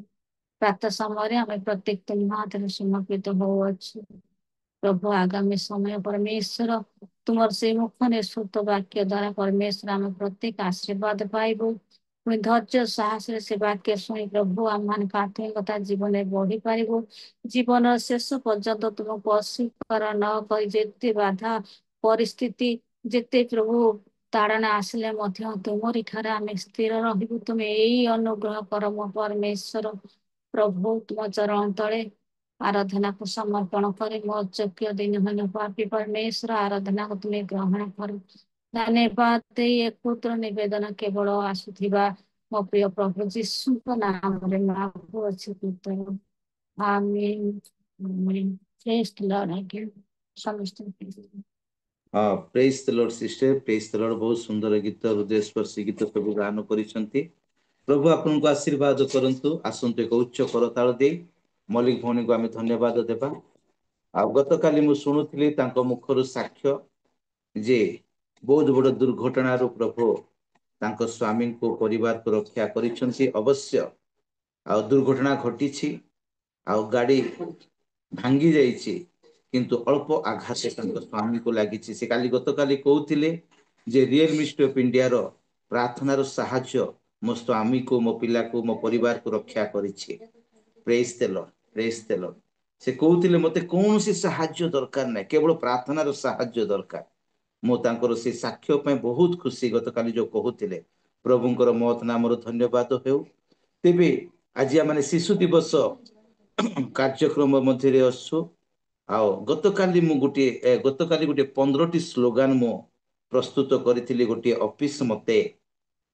प्रातः समय आम प्रत्येक तुम हाथ में समर्पित होअछु प्रभु आगामी समय परमेश्वर तुमर से मुख निःसृत वाक्य द्वारा परमेश्वर आम प्रत्येक आशीर्वाद पाइबू पुणी धैर्य साहस से वाक्य शुणी प्रभु आम मान आत्मिकता जीवन में बढ़ी पारिबू जीवन शेष पर्यंत तुमको अस्वीकार न कर जेते बाधा परिस्थिति जेते प्रभु ताड़ना आसिले तुमरी ठारे आम स्थिर रहिबू तुम्हें यही अनुग्रह कर मो परमेश्वर प्रभु तुम चरण तले आराधना को समर्पण करे मो चक्य दिन पापी परमेश्वर आराधना को तुम्हें ग्रहण कर धन्यवाद ये पुत्र निवेदन केवल आसुथिबा मो प्रिय प्रभु जीशु नाम रे मागु अछि पुत्र आमीन आमीन प्रेज द लॉर्ड अगेन समस्त हाँ praise the Lord sister praise the Lord बहुत सुंदर गीत हृदय स्पर्शी गीत सब गान करिसंती प्रभु आपन को आशीर्वाद करंतु आसंतु एक उच्च करताल दे मलिक भौणी को आम धन्यवाद देबा आ गत काली मु सुनुथिली तांको मुखरु साक्ष्य जे बहुत बड़ दुर्घटना रो प्रभु तांको स्वामी को परिवार को रक्षा करिसंती अवश्य आ दुर्घटना घटिछि आ गाड़ी भांगी जाइछि किंतु अल्प आघात तांको स्वामी को लागिछि से काली गत काली कहउथिले जे रियल मिनिस्ट्री ऑफ इंडिया रो प्रार्थना रो सहाय्य मो स्वामी को मो पिला को मो परिवार को रक्षा करिछि प्रेज द लॉर्ड से कहउथिले मते कोनोसी सहाय्य दरकार नै केवल प्रार्थना रो सहाय्य दरकार मो तांकर से साक्ष्य पे बहुत खुशी गत काली जो कहउथिले प्रभुंकर महत नाम रो धन्यवाद हेउ तेबे आज माने शिशु दिवस कार्यक्रम मध्य रे असु ଆଉ ଗତକାଲି ଗୋଟେ 15ଟି ସ୍ଲୋଗାନ ମୁଁ ପ୍ରସ୍ତୁତ କରିଥିଲି ଗୋଟିଏ ଅଫିସ ମତେ।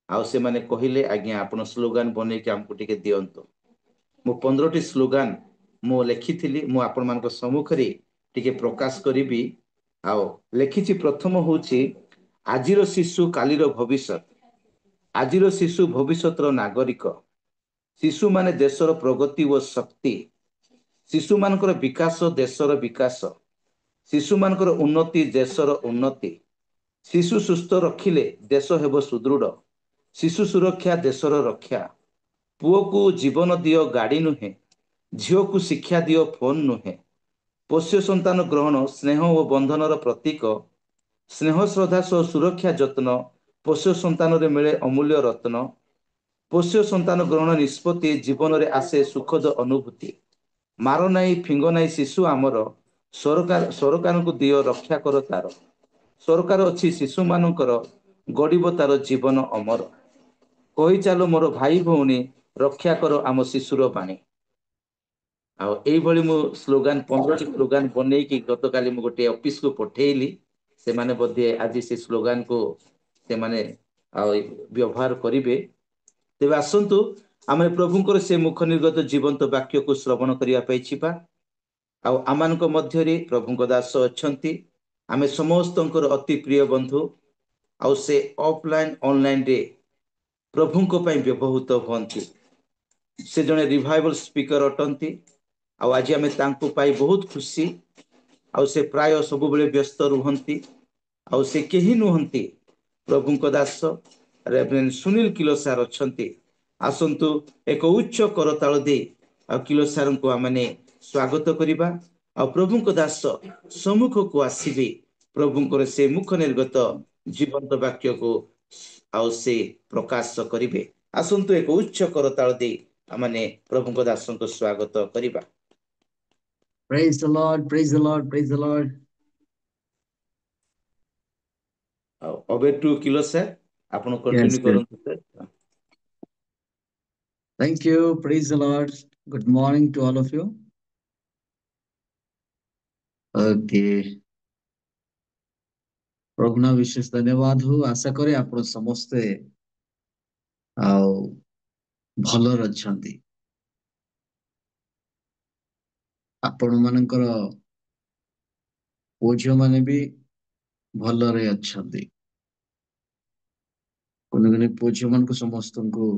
ଆଉ ସେମାନେ କହିଲେ ଆଜ୍ଞା ଆପଣ ସ୍ଲୋଗାନ ବନେଇକି ଆମକୁ ଟିକେ ଦିଅନ୍ତୁ। ମୁଁ 15ଟି ସ୍ଲୋଗାନ ମୁଁ ଲେଖିଥିଲି, ମୁଁ ଆପଣମାନଙ୍କ ସମ୍ମୁଖରେ ଟିକେ ପ୍ରକାଶ କରିବି। ଆଉ ଲେଖିଛି, ପ୍ରଥମ ହେଉଛି ଆଜିର ଶିଶୁ କାଲିର ଭବିଷ୍ୟତ। ଆଜିର ଶିଶୁ ଭବିଷ୍ୟତର ନାଗରିକ। ଶିଶୁମାନେ ଦେଶର ପ୍ରଗତି ଓ ଶକ୍ତି। ଶିଶୁମାନଙ୍କର ବିକାଶ ଦେଶର ବିକାଶ। ଶିଶୁମାନଙ୍କର ଉନ୍ନତି ଦେଶର ଉନ୍ନତି। ଶିଶୁ ସୁସ୍ଥ ରଖିଲେ ଦେଶ ହେବ ସୁଦୃଢ଼। ଶିଶୁ ସୁରକ୍ଷା ଦେଶର ରକ୍ଷା। ପୁଅକୁ ଜୀବନ ଦିଅ ଗାଡ଼ି ନୁହେଁ, ଝିଅକୁ ଶିକ୍ଷା ଦିଅ ଫୋନ୍ ନୁହେଁ। ପୋଷ୍ୟ ସନ୍ତାନ ଗ୍ରହଣ ସ୍ନେହ ଓ ବନ୍ଧନର ପ୍ରତୀକ। ସ୍ନେହ ଶ୍ରଦ୍ଧା ସହ ସୁରକ୍ଷା ଯତ୍ନ ପୋଷ୍ୟ ସନ୍ତାନରେ ମିଳେ ଅମୂଲ୍ୟ ରତ୍ନ। ପୋଷ୍ୟ ସନ୍ତାନ ଗ୍ରହଣ ନିଷ୍ପତ୍ତି ଜୀବନରେ ଆସେ ସୁଖଦ ଅନୁଭୂତି। ମାର ନାହିଁ ଫିଙ୍ଗ ନାହିଁ ଶିଶୁ ଆମର, ସରକାରଙ୍କୁ ଦିଅ ରକ୍ଷା କର ତାର। ସରକାର ଅଛି ଶିଶୁମାନଙ୍କର, ଗଡ଼ିବ ତାର ଜୀବନ ଅମର। କହିଚାଲ ମୋର ଭାଇ ଭଉଣୀ, ରକ୍ଷା କର ଆମ ଶିଶୁର ବାଣୀ। ଆଉ ଏଇଭଳି ମୁଁ 15ଟି ସ୍ଲୋଗାନ ବନେଇକି ଗତକାଲି ମୁଁ ଗୋଟେ ଅଫିସକୁ ପଠେଇଲି। ସେମାନେ ବୋଧେ ଆଜି ସେ ସ୍ଲୋଗାନକୁ ସେମାନେ ଆଉ ବ୍ୟବହାର କରିବେ। ତେବେ ଆସନ୍ତୁ ଆମେ ପ୍ରଭୁଙ୍କର ସେ ମୁଖ ନିର୍ଗତ ଜୀବନ୍ତ ବାକ୍ୟକୁ ଶ୍ରବଣ କରିବା ପାଇଁ ଯିବା। ଆଉ ଆମମାନଙ୍କ ମଧ୍ୟରେ ପ୍ରଭୁଙ୍କ ଦାସ ଅଛନ୍ତି। ଆମେ ସମସ୍ତଙ୍କର ଅତି ପ୍ରିୟ ବନ୍ଧୁ। ଆଉ ସେ ଅଫଲାଇନ ଅନଲାଇନରେ ପ୍ରଭୁଙ୍କ ପାଇଁ ବ୍ୟବହୃତ ହୁଅନ୍ତି। ସେ ଜଣେ ରିଭାଇବଲ ସ୍ପିକର ଅଟନ୍ତି। ଆଉ ଆଜି ଆମେ ତାଙ୍କୁ ପାଇ ବହୁତ ଖୁସି। ଆଉ ସେ ପ୍ରାୟ ସବୁବେଳେ ବ୍ୟସ୍ତ ରୁହନ୍ତି। ଆଉ ସେ କେହି ନୁହନ୍ତି, ପ୍ରଭୁଙ୍କ Das Reverend Sunil kilo sir ଅଛନ୍ତି। ଆସନ୍ତୁ ଏକ ଉଚ୍ଚ କରତାଳ ଦେଇ ଆଉ କିଲୋ ସାର୍ଙ୍କୁ ଆମେ ସ୍ୱାଗତ କରିବା। ଆଉ ପ୍ରଭୁଙ୍କ ଦାସ ସମ୍ମୁଖକୁ ଆସିବେ। ପ୍ରଭୁଙ୍କର ସେ ମୁଖ ନିର୍ଗତ ଜୀବନ୍ତ ବାକ୍ୟକୁ ଆଉ ସେ ପ୍ରକାଶ କରିବେ। ଆସନ୍ତୁ ଏକ ଉଚ୍ଚ କରତାଳ ଦେଇ ଆମେ ପ୍ରଭୁଙ୍କ ଦାସଙ୍କୁ ସ୍ୱାଗତ କରିବା। Praise the Lord, praise the Lord, praise the Lord. ଆଉ over to କିଲୋ ସାର୍, ଆପଣ Yes, କଣ୍ଟିନ୍ୟୁ yes. କରନ୍ତୁ sir. Thank you, praise the Lord. Good morning to all of you. Okay. ପ୍ରଭୁନା ବିଶେଷ ଧନ୍ୟବାଦ ହଉ। ଆଶା କରେ ଆପଣ ସମସ୍ତେ ଆଉ ଭଲରେ ଅଛନ୍ତି। ଆପଣ ମାନଙ୍କର ପୁଅ ଝିଅ ମାନେ ବି ଭଲରେ ଅଛନ୍ତି। କୁନି କୁନି ପୁଅ ଝିଅ ମାନଙ୍କୁ ସମସ୍ତଙ୍କୁ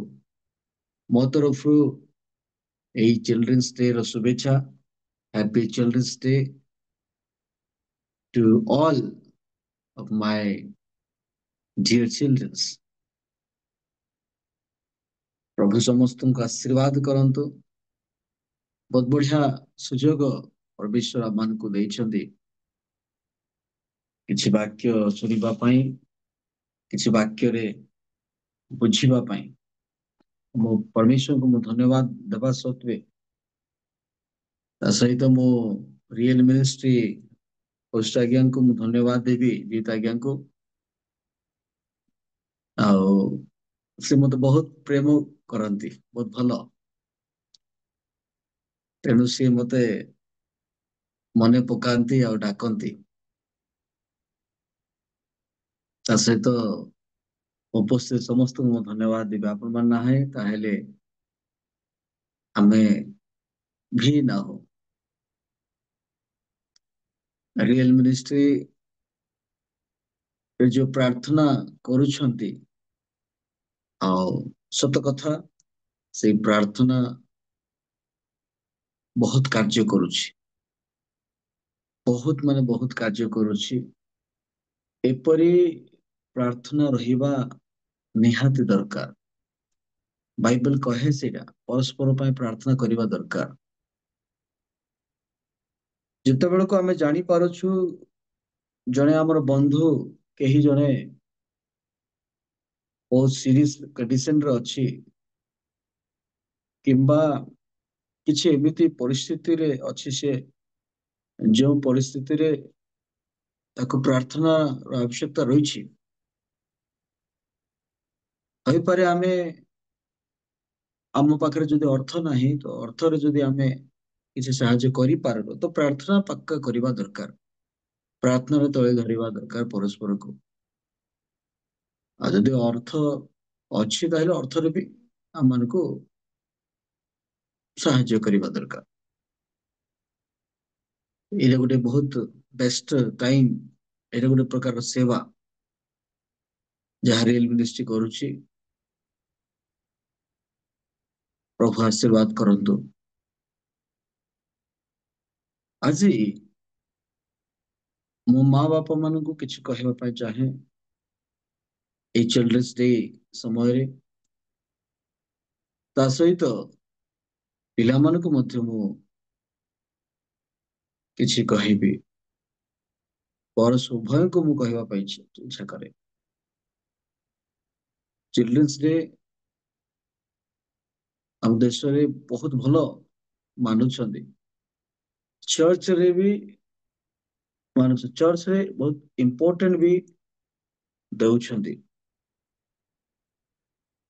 ମୋ ତରଫରୁ ଏଇ ଚିଲଡ୍ରେନ୍ସ ଡେ ର ଶୁଭେଚ୍ଛା। Happy Children's Day to all of my dear children. ପ୍ରଭୁ ସମସ୍ତଙ୍କୁ ଆଶୀର୍ବାଦ କରନ୍ତୁ। ବହୁତ ବଢିଆ ସୁଯୋଗ ପରମେଶ୍ୱର ଆମମାନଙ୍କୁ ଦେଇଛନ୍ତି କିଛି ବାକ୍ୟ ଶୁଣିବା ପାଇଁ, କିଛି ବାକ୍ୟରେ ବୁଝିବା ପାଇଁ। ମୁଁ ପରମେଶ୍ୱରଙ୍କୁ ମୁଁ ଧନ୍ୟବାଦ ଦେବା ସତ୍ତ୍ୱେ ତା ସହିତ ମୁଁ ରିଏଲ ମିନିଷ୍ଟ୍ରି ହୋଷ୍ଟ ଆଜ୍ଞାଙ୍କୁ ମୁଁ ଧନ୍ୟବାଦ ଦେବି, ଜିତ ଆଜ୍ଞାଙ୍କୁ। ଆଉ ସେ ମତେ ବହୁତ ପ୍ରେମ କରନ୍ତି, ବହୁତ ଭଲ। ତେଣୁ ସିଏ ମତେ ମନେ ପକାନ୍ତି ଆଉ ଡାକନ୍ତି। ତା ସହିତ ଉପସ୍ଥିତ ସମସ୍ତଙ୍କୁ ମୁଁ ଧନ୍ୟବାଦ ଦେବି। ଆପଣମାନେ ନାହିଁ ତାହେଲେ ଆମେ ଭି ନା ହଉ। ରିଏଲ ମିନିଷ୍ଟ୍ରି ଯୋଉ ପ୍ରାର୍ଥନା କରୁଛନ୍ତି, ଆଉ ସତ କଥା ସେଇ ପ୍ରାର୍ଥନା ବହୁତ କାର୍ଯ୍ୟ କରୁଛି। ବହୁତ ମାନେ ବହୁତ କାର୍ଯ୍ୟ କରୁଛି। ଏପରି ପ୍ରାର୍ଥନା ରହିବା ନିହାତି ଦରକାର। ବାଇବଲ କହେ ସେଇଟା ପରସ୍ପର ପାଇଁ ପ୍ରାର୍ଥନା କରିବା ଦରକାର। ଯେତେବେଳକୁ ଆମେ ଜାଣିପାରୁଛୁ ଜଣେ ଆମର ବନ୍ଧୁ କେହି ଜଣେ ବହୁତ ସିରିୟସ କଣ୍ଡିସନରେ ଅଛି, କିମ୍ବା କିଛି ଏମିତି ପରିସ୍ଥିତିରେ ଅଛି, ସେ ଯେଉଁ ପରିସ୍ଥିତିରେ ତାକୁ ପ୍ରାର୍ଥନାର ଆବଶ୍ୟକତା ରହିଛି। ହୋଇପାରେ ଆମ ପାଖରେ ଯଦି ଅର୍ଥ ନାହିଁ, ତ ଅର୍ଥରେ ଯଦି ଆମେ କିଛି ସାହାଯ୍ୟ କରିପାରୁନୁ ତ ପ୍ରାର୍ଥନା ପକ୍କା କରିବା ଦରକାର, ପ୍ରାର୍ଥନାର ତଳେ ଧରିବା ଦରକାର ପରସ୍ପରକୁ। ଆଉ ଯଦି ଅର୍ଥ ଅଛି ତାହେଲେ ଅର୍ଥରେ ବି ଆମମାନଙ୍କୁ ସାହାଯ୍ୟ କରିବା ଦରକାର। ଏଇଟା ଗୋଟେ ବହୁତ ବେଷ୍ଟ ଟାଇମ, ଏଇଟା ଗୋଟେ ପ୍ରକାର ସେବା ଯାହା ରିଏଲ ମିନିଷ୍ଟ୍ରି କରୁଛି। ପ୍ରଭୁ ଆଶୀର୍ବାଦ କରନ୍ତୁ। ଆଜି ମୋ ମା ବାପା ମାନଙ୍କୁ କିଛି କହିବା ପାଇଁ ଚାହେଁ ଏଇ ଚିଲଡ୍ରେନ୍ସ ଡେ ସମୟରେ। ତା ସହିତ ପିଲାମାନଙ୍କୁ ମଧ୍ୟ ମୁଁ କିଛି କହିବି, ଉଭୟଙ୍କୁ ମୁଁ କହିବା ପାଇଁ ଇଚ୍ଛା କରେ। ଚିଲଡ୍ରେନ୍ସ ଡେ ଆମ ଦେଶରେ ବହୁତ ଭଲ ମାନୁଛନ୍ତି, ଚର୍ଚ୍ଚରେ ବି ମାନୁଛନ୍ତି, ଚର୍ଚ୍ଚରେ ବହୁତ ଇମ୍ପୋର୍ଟାଣ୍ଟ ବି ଦେଉଛନ୍ତି।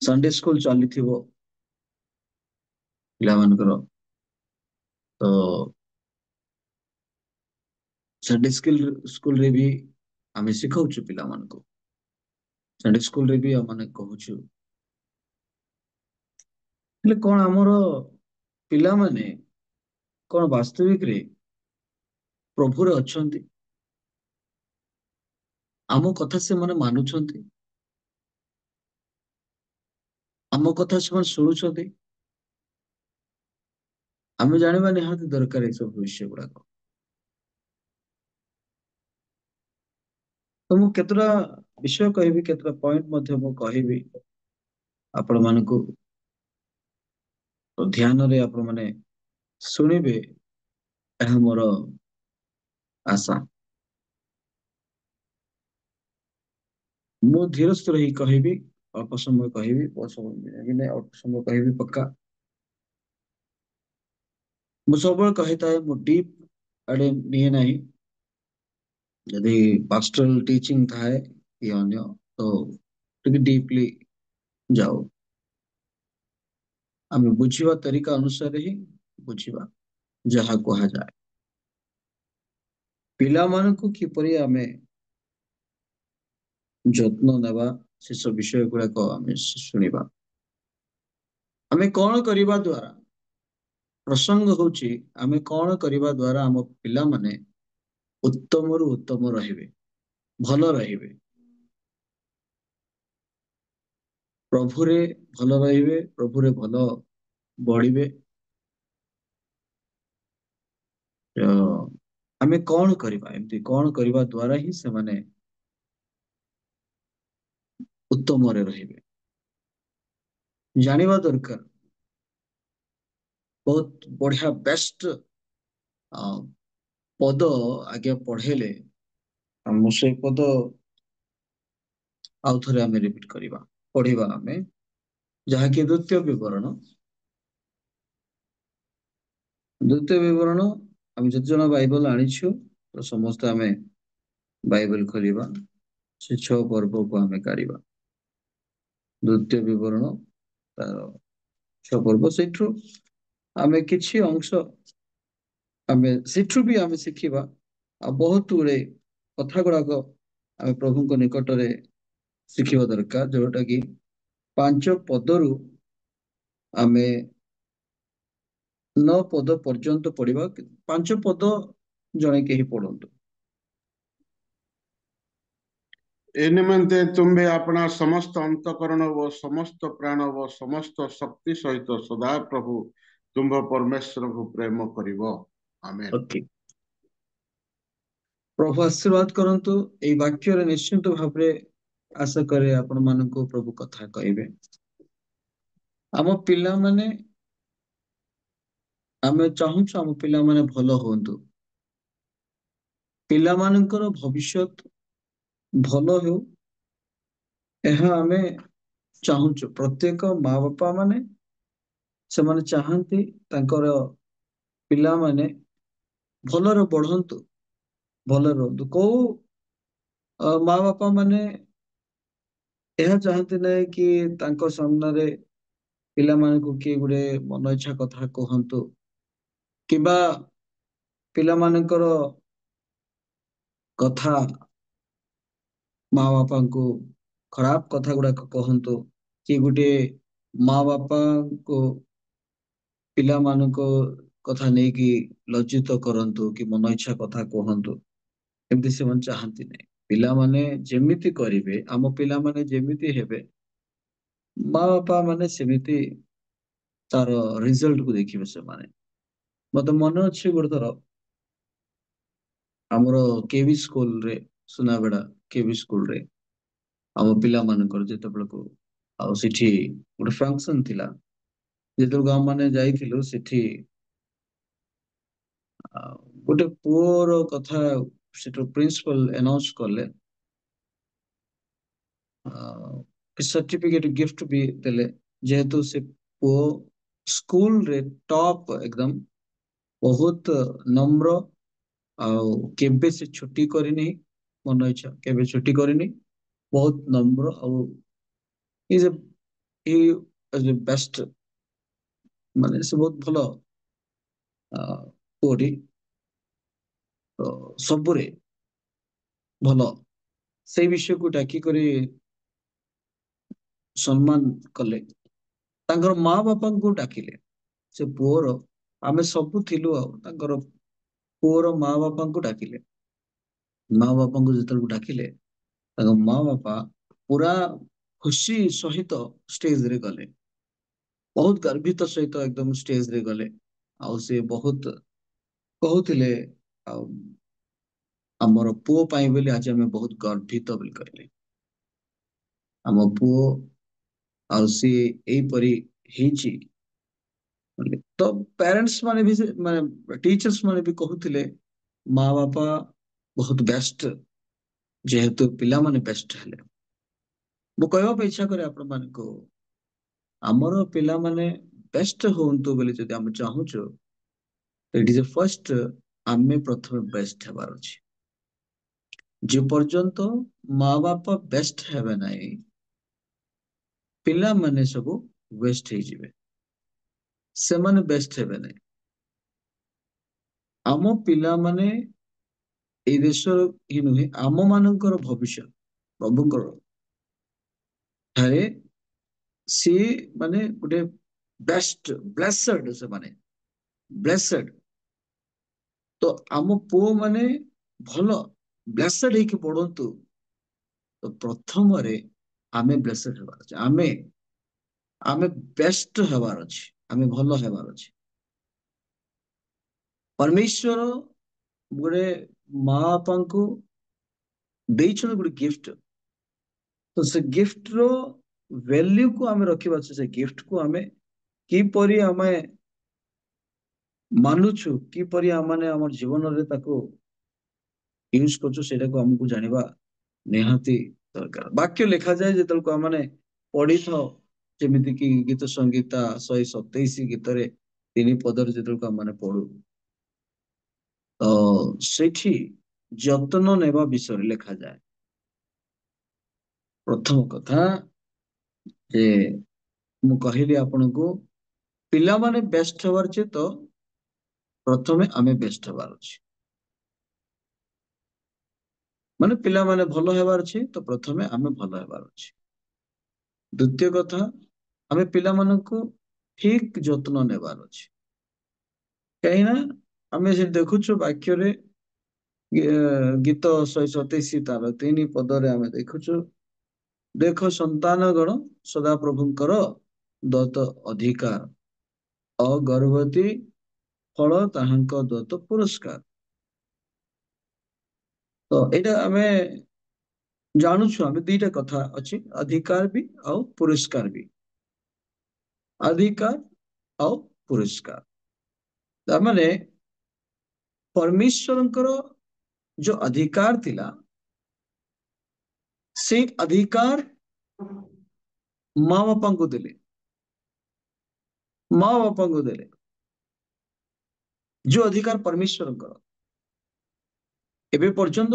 ସଣ୍ଡେ ସ୍କୁଲ ଚାଲିଥିବ ପିଲାମାନଙ୍କର, ତ ସଣ୍ଡେ ସ୍କୁଲରେ ବି ଆମେ ଶିଖାଉଛୁ ପିଲାମାନଙ୍କୁ, ସଣ୍ଡେ ସ୍କୁଲରେ ବି ଆମେ କହୁଛୁ। ହେଲେ କଣ ଆମର ପିଲାମାନେ କଣ ବାସ୍ତବିକରେ ପ୍ରଭୁରେ ଅଛନ୍ତି? ଆମ କଥା ସେମାନେ ମାନୁଛନ୍ତି? ଆମ କଥା ସେମାନେ ଶୁଣୁଛନ୍ତି? ଆମେ ଜାଣିବା ନିହାତି ଦରକାର ଏସବୁ ବିଷୟ ଗୁଡାକ। ତ ମୁଁ କେତେଟା ବିଷୟ କହିବି, କେତେଟା ପଏଣ୍ଟ ମଧ୍ୟ ମୁଁ କହିବି ଆପଣମାନଙ୍କୁ, ଧ୍ୟାନରେ ଆପଣମାନେ ଶୁଣିବେ, ଏହା ମୋର ଆଶା। ମୁଁ ଧୀର ସ୍ଥିର ହେଇ କହିବି, ଅଳ୍ପ ସମୟ କହିବି, ବହୁତ ସମୟ ନେବି, ଅଳ୍ପ ସମୟ କହିବି ପକ୍କା। ମୁଁ ସବୁବେଳେ କହିଥାଏ ମୁଁ ଡିପ୍ ଆଡେ ନିଏ ନାହିଁ। ଯଦି ପାଷ୍ଟରାଲ ଟିଚିଂ ଥାଏ କି ଅନ୍ୟ, ତ ଟିକେ ଡିପଲି ଯାଉ। ଆମେ ବୁଝିବା ତରିକା ଅନୁସାରେ ହିଁ ବୁଝିବା ଯାହା କୁହାଯାଏ। ପିଲାମାନଙ୍କୁ କିପରି ଆମେ ଯତ୍ନ ନେବା, ସେସବୁ ବିଷୟ ଗୁଡାକ ଆମେ ଶୁଣିବା। ଆମେ କଣ କରିବା ଦ୍ୱାରା, ପ୍ରସଙ୍ଗ ହଉଛି ଆମେ କଣ କରିବା ଦ୍ୱାରା ଆମ ପିଲାମାନେ ଉତ୍ତମରୁ ଉତ୍ତମ ରହିବେ, ଭଲ ରହିବେ, ପ୍ରଭୁରେ ଭଲ ରହିବେ, ପ୍ରଭୁରେ ଭଲ ବଢିବେ। ଆମେ କଣ କରିବା, ଏମିତି କଣ କରିବା ଦ୍ୱାରା ହିଁ ସେମାନେ ଉତ୍ତମରେ ରହିବେ ଜାଣିବା ଦରକାର। ବହୁତ ବଢିଆ ବେଷ୍ଟ ପଦ ଆଜ୍ଞା ପଢେଇଲେ, ଆମ ସେଇ ପଦ ଆଉ ଥରେ ଆମେ ରିପିଟ କରିବା, ପଢିବା ଆମେ, ଯାହାକି ଦ୍ୱିତୀୟ ବିବରଣ। ଦ୍ୱିତୀୟ ବିବରଣ ଆମେ ଯେତେ ଜଣ ବାଇବଲ ଆଣିଛୁ, ତ ସମସ୍ତେ ଆମେ ବାଇବଲ ଖୋଲିବା, ସେ 6 ପର୍ବକୁ ଆମେ କାଢିବା। ଦ୍ୱିତୀୟ ବିବରଣ ତାର 6 ପର୍ବ, ସେଇଠୁ ଆମେ କିଛି ଅଂଶ ଆମେ ସେଠୁ ବି ଆମେ ଶିଖିବା। ଆଉ ବହୁତ ଗୁଡେ କଥା ଗୁଡାକ ଆମେ ପ୍ରଭୁଙ୍କ ନିକଟରେ ଶିଖିବା ଦରକାର, ଯୋଉଟା କି 5 ପଦରୁ ଆମେ 9 ପଦ ପର୍ଯ୍ୟନ୍ତ ପଢିବା। 5 ପଦ ଜଣେ କେହି ପଢନ୍ତୁ। ଏ ନିମନ୍ତେ ତୁମ୍ଭେ ଆପଣା ସମସ୍ତ ଅନ୍ତଃକରଣ ଓ ସମସ୍ତ ପ୍ରାଣ ଓ ସମସ୍ତ ଶକ୍ତି ସହିତ ସଦା ପ୍ରଭୁ ତୁମ୍ଭ ପରମେଶ୍ୱରଙ୍କୁ ପ୍ରେମ କରିବ। ଆମେନ। ଓକେ, ପ୍ରଭୁ ଆଶୀର୍ବାଦ କରନ୍ତୁ। ଏଇ ବାକ୍ୟରେ ନିଶ୍ଚିନ୍ତ ଭାବରେ ଆଶା କରେ ଆପଣ ମାନଙ୍କୁ ପ୍ରଭୁ କଥା କହିବେ। ଆମ ପିଲାମାନେ, ଆମେ ଚାହୁଁଛୁ ଆମ ପିଲାମାନେ ଭଲ ହୁଅନ୍ତୁ, ପିଲାମାନଙ୍କର ଭବିଷ୍ୟତ ଭଲ ହେଉ, ଏହା ଆମେ ଚାହୁଁଛୁ। ପ୍ରତ୍ୟେକ ମା ବାପା ମାନେ ସେମାନେ ଚାହାନ୍ତି ତାଙ୍କର ପିଲାମାନେ ଭଲରେ ବଢନ୍ତୁ, ଭଲରେ ରୁହନ୍ତୁ। କୋଉ ମା ବାପା ମାନେ ଏହା ଚାହାନ୍ତି ନାହିଁ କି ତାଙ୍କ ସାମ୍ନାରେ ପିଲାମାନଙ୍କୁ କିଏ ଗୋଟେ ମନ ଇଚ୍ଛା କଥା କୁହନ୍ତୁ, କିମ୍ବା ପିଲାମାନଙ୍କର କଥା ମା ବାପାଙ୍କୁ ଖରାପ କଥା ଗୁଡାକ କହନ୍ତୁ, କି ଗୋଟେ ମା ବାପାଙ୍କୁ ପିଲାମାନଙ୍କ କଥା ନେଇକି ଲଜ୍ଜିତ କରନ୍ତୁ କି ମନ ଇଚ୍ଛା କଥା କୁହନ୍ତୁ, ଏମିତି ସେମାନେ ଚାହାନ୍ତି ନାହିଁ। ପିଲାମାନେ ଯେମିତି କରିବେ, ଆମ ପିଲାମାନେ ଯେମିତି ହେବେ, ମା ବାପା ମାନେ ସେମିତି ତାର ରିଜଲ୍ଟକୁ ଦେଖିବେ ସେମାନେ। ମତେ ମନେ ଅଛି ଗୋଟେ ଥର ଆମର କେଭି ସ୍କୁଲରେ, ସୁନାବେଡା କେଭି ସ୍କୁଲରେ ଆମ ପିଲାମାନଙ୍କର ଯେତେବେଳକୁ ଆଉ ସେଠି ଗୋଟେ ଫଙ୍କସନ ଥିଲା, ଯେତେବେଳକୁ ଆମମାନେ ଯାଇଥିଲୁ ସେଠି ଗୋଟେ ପୁଅର କଥା ସେଠୁ ପ୍ରିନ୍ସିପାଲ ଆନାଉନ୍ସ କଲେ, सर्टिफिकेट गिफ्ट भी देले, जेहेतु से पुओ स्कूल रे टॉप एकदम बहुत नम्र आउ केबे से छुट्टी करनी, मन इच्छा केबे छुट्टी करनी, बहुत नम्र आउ is he is the best, माने से बहुत भलो पुओटी, तो सबरे भलो से विषय को डाकी करी सम्मान कले, तांकर माँ बापा को डाकिले, से पुओर आमे सबु थिलु आ तांकर पुओर माँ बापा को डाकिले, माँ बापा को जेतल डाकिले, तांकर माँ बापा पूरा खुशी सहित स्टेज रे गले, बहुत गर्वित सहित एकदम स्टेज रे गले, आउ से बहुत कहूतिले आमर पुओ पाई बोली आज आमे बहुत गर्वित बोली कहले, आम पुओ आउ से एई परी हेची। तो पेरेंट्स माने भी माने टीचर्स माने भी कहूतिले माँ बापा बहुत बेस्ट, जेहेतु पिला माने बेस्ट हेले। मु कहबा पे इच्छा करे आपण मानको हमर पिला माने बेस्ट होंतु बोली जदि हम चाहूछु, इट इज फर्स्ट आमे प्रथमे बेस्ट हेबार अछि। जे पर्यंत माँ बापा बेस्ट हेबे नाही, पिला माने सबु वेस्ट हे जिवे, से माने बेस्ट हेबे नाही। आम पिला माने ए देशर ही नुहे, आम मानकर भविष्य प्रभुकर थारे सी माने गुटे बेस्ट ब्लेसड, से माने ब्लेसड, तो आम पुओ माने भलो ब्लेसड हे कि पड़ंतु, तो प्रथम रे आमे ब्लेसड हेबार अछि, आमे आमे बेस्ट हेबार अछि, आमे भलो हेबार अछि। परमेश्वर गुरे माँ बापा को ଦେଇଛନ୍ତି ଗୋଟେ गिफ्ट, तो से गिफ्ट रो वैल्यू को आमे रखिबा, से गिफ्ट को आमे किपरि आमे मानुछु, किपरि आमे हमर जीवन रे ताको यूज करछु, सेटा को हमकु जानिबा निहाती दरकार। वाक्य लिखा जाए जेतल को आमे पढ़ी थाओ, जेमिति कि गीत संगीता 127 गीत रे 3 पदर जेतल को आमे पढ़ू, तो सेठी যত্ন নেবা বিষয় লেখা যায়। प्रथम कथा जे मु कहली आपनको पिला माने बेस्ट हबार छे, तो प्रथमे आमे बेस्ट हबार अछि, माने पिला माने भलो हेबार छे, तो प्रथमे आमे भलो हेबार अछि। द्वितीय कथा, आमे पिला मानको ठीक যত্ন नेबार अछि, कहिना आमे जे देखुछु वाक्य रे गीत 127 तार 3 पदरे आमे देखुछु, देख संतान गण सदा प्रभुंकर दत्त अधिकार, अगर्भवती फल ताहांक दत्त पुरस्कार। तो एटा आमे जानुछु, आमे दीटा कथा अछि, अधिकार भी और पुरस्कार भी, अधिकार और पुरस्कार। तार माने परमेश्वरंकर जो अधिकार थिला, से अधिकार माँ बापा को देले, माँ बापा को देले जो अधिकार परमेश्वरंकर एबे पर्यंत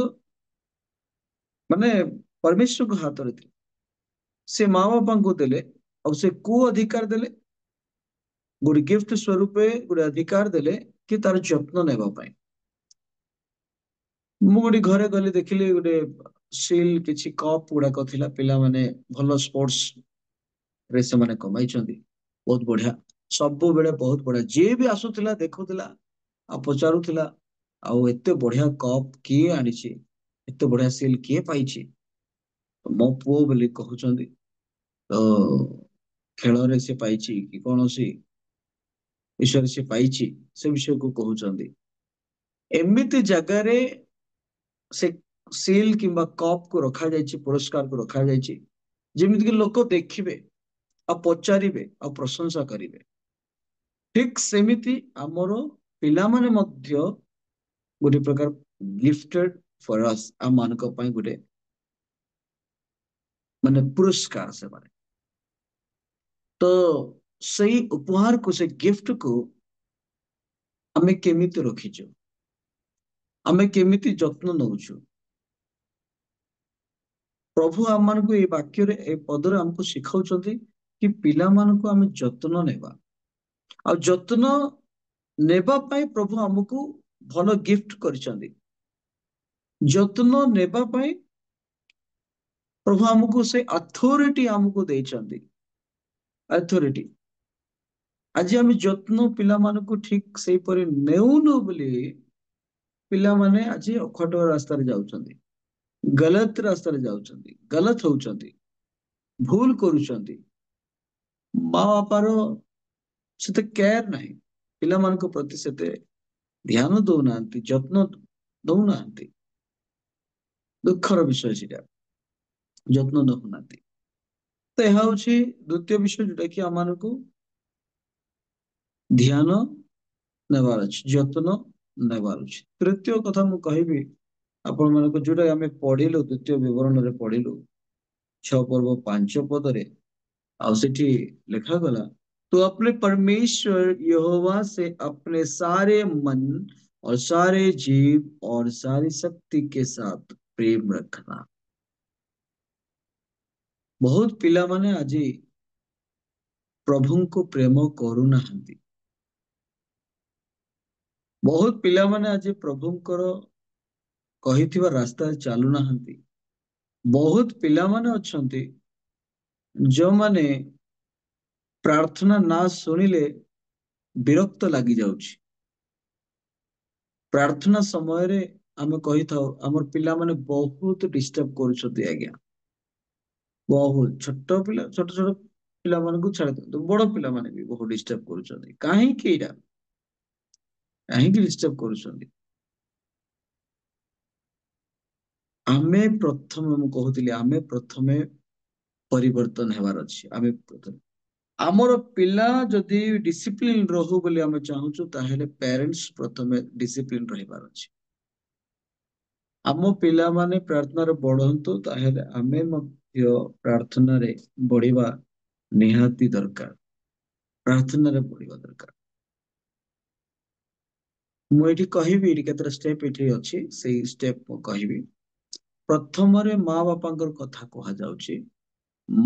माने परमेश्वर को हाथ रे थी, से माँ बापा को देले, और से को अधिकार देले, गोटे गिफ्ट स्वरूप गोटे अधिकार देले कि तार जत्न नेबा पाई मु गोटे घरे गली देखिली गोटे सील किछि कप गुड़ाक थिला पिला माने भलो स्पोर्ट्स रे से माने कमाइछंती बहुत बढ़िया सब बेले बहुत बढ़िया जे भी आसुथिला देखुथिला आ पचारुथिला आउ एते बढ़िया कप किए आनिछि एते बढ़िया सील किए पाइछि मो पुओ बोली कहउछंती तो खेଳରେ से पाइछि कि कोनोसी विषय से पाइछि से विषय को कहउछंती एमिति जगारे से सील किंबा कप को रखा जाइछि पुरस्कार को रखा जाइछि जेमिति कि लोक देखिबे आ पचारिबे आ प्रशंसा करिवे ठीक सेमिति हमर पिला माने मध्य गोटे प्रकार गिफ्टेड फॉर अस आ मानक पई गोटे माने पुरस्कार से माने तो सही उपहार को से गिफ्ट को आमे केमिति रखिछु आमे केमिति जत्न नउछु प्रभु आम मानक ए वाक्य रे ए पदरे हमको सिखाउछंती कि पिला मानक आमे जत्न नेबा आ जत्न नेबा पाई प्रभु हमको भलो गिफ्ट करिसंती जत्न नेबा पाई प्रभु हमको से अथॉरिटी हमको देइछंती अथॉरिटी आज आम जत्न पिला मानक ठीक से परे नेउनु बोली पिला माने आज अखट रास्ता रे जाउछंती गलत रास्ता रे जाउछंती गलत होउछंती भूल करूछंती माँ बापार सेते केयर नाही पिला मानक प्रति सेते ध्यान दउनांती जत्न दउनांती दुखर विषय सेटा जत्न दउनांती तो यह हଉଛି द्वितीय विषय जोटा कि आमानकु ध्यान नेबार अछि जत्न नेबार अछि तृतीय कथा मु कहिबी आपण मानको जोटा आमे पढिलु द्वितीय विवरण रे पढिलु 6 पर्व 5 पद रे आ सेठी लिखा गला तो अपने परमेश्वर यहोवा से अपने सारे मन और सारे जीव और सारी शक्ति के साथ प्रेम रखना बहुत पिला माने आजी प्रभु को प्रेम करू नाहंती बहुत पिला माने आजी प्रभुंकर कहिथिबा रास्ता चालू नाहंती बहुत पिला माने अछंती जो माने प्रार्थना ना सुनिले विरक्त लागि जाउछि प्रार्थना समय रे आमे कहि थाउ हमर पिला माने बहुत डिस्टर्ब करूछथि आज्ञा बहुत छोट छोट पिला माने को छाड़ दो बड़ पिला माने भी बहुत डिस्टर्ब करूछथि काहे कि एरा काहे कि डिस्टर्ब करूछथि आमे प्रथम मु कहउतिली आमे प्रथमे परिवर्तन हेबार अछि आमे प्रथम आमर पिला जदि डिसिप्लिन रहू बोली आमे चाहूछु ताहेले पेरेंट्स प्रथमे डिसिप्लिन रहिबार अछि आम पिला माने प्रार्थना रे बढ़ंतु ताहेले आमे मध्य प्रार्थना रे बढ़िबा निहाती दरकार प्रार्थना रे बढ़िबा दरकार मु एठी कहिबी एठी केतरा स्टेप एठी अछि सेही स्टेप मु कहिबी प्रथम रे माँ बापांकर कथा कहा जाउछि